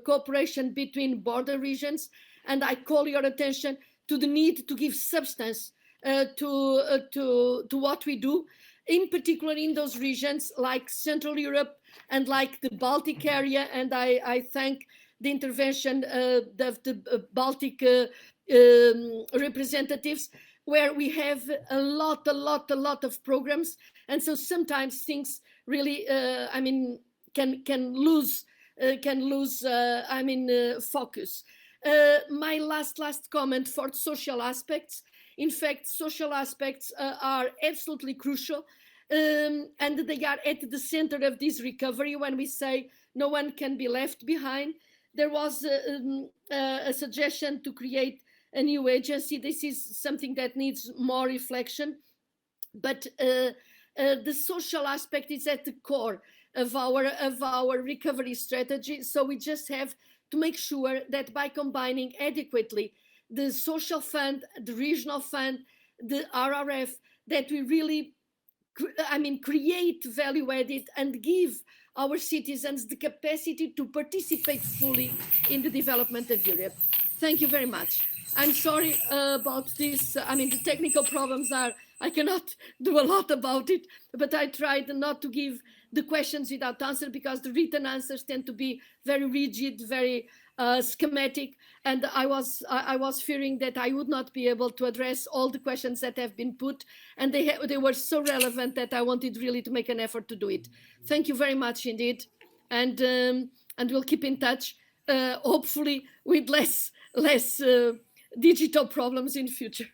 cooperation between border regions. And I call your attention to the need to give substance to what we do, in particular in those regions like Central Europe and like the Baltic area. And I thank the intervention of the Baltic representatives, where we have a lot of programs. And so sometimes things really, can lose focus. My last comment for social aspects. In fact, social aspects are absolutely crucial, and they are at the center of this recovery. When we say no one can be left behind, there was a suggestion to create a new agency. This is something that needs more reflection, but the social aspect is at the core of our recovery strategy. So we just have to make sure that by combining adequately the social fund, the regional fund, the RRF, that we really, create value added and give our citizens the capacity to participate fully in the development of Europe. Thank you very much. I'm sorry about this. The technical problems I cannot do a lot about it, but I tried not to give the questions without answer, because the written answers tend to be very rigid, very schematic, and I was fearing that I would not be able to address all the questions that have been put, and they were so relevant that I wanted really to make an effort to do it. Thank you very much indeed, and we'll keep in touch, hopefully with less digital problems in future.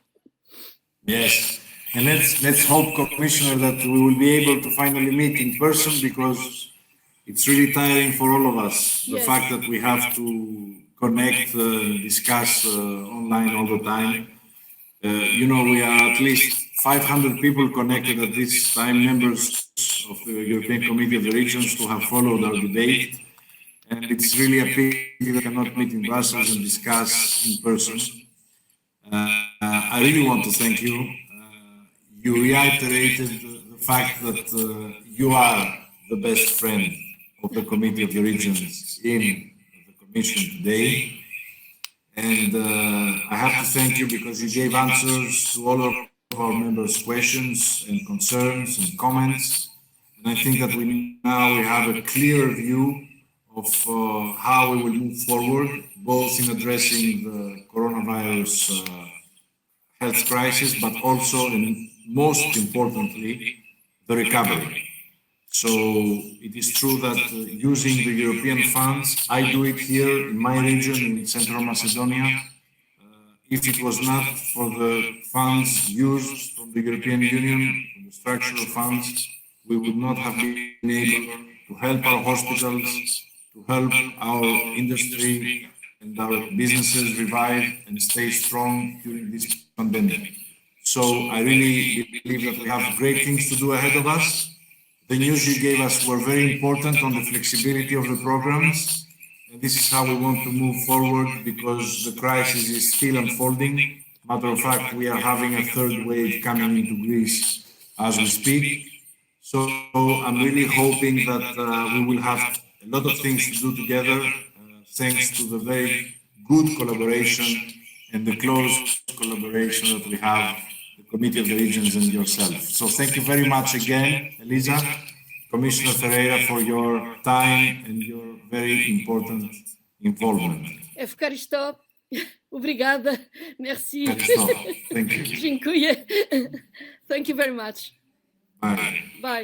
Yes, and let's hope, Commissioner, that we will be able to finally meet in person, because it's really tiring for all of us, the fact that we have to connect, discuss online all the time. We are at least 500 people connected at this time, members of the European Committee of the Regions, who have followed our debate. And it's really a pity that we cannot meet in Brussels and discuss in person. I really want to thank you. You reiterated the fact that you are the best friend of the Committee of the Regions in the Commission today. And I have to thank you because you gave answers to all of our members' questions and concerns and comments. And I think that we have a clear view of how we will move forward, both in addressing the coronavirus health crisis, but also, and most importantly, the recovery. So it is true that using the European funds, I do it here in my region in Central Macedonia. If it was not for the funds used from the European Union, from the structural funds, we would not have been able to help our hospitals, to help our industry and our businesses revive and stay strong during this pandemic. So I really believe that we have great things to do ahead of us. The news you gave us were very important on the flexibility of the programs. And this is how we want to move forward because the crisis is still unfolding. Matter of fact, we are having a third wave coming into Greece as we speak. So I'm really hoping that we will have a lot of things to do together, thanks to the very good collaboration and the close collaboration that we have, the Committee of the Regions and yourself. So thank you very much again, Elisa, Commissioner Ferreira, for your time and your very important involvement. Ευχαριστώ. Obrigada. Merci. Ευχαριστώ. Thank you. Dziękuję. Thank you very much. Bye. Bye.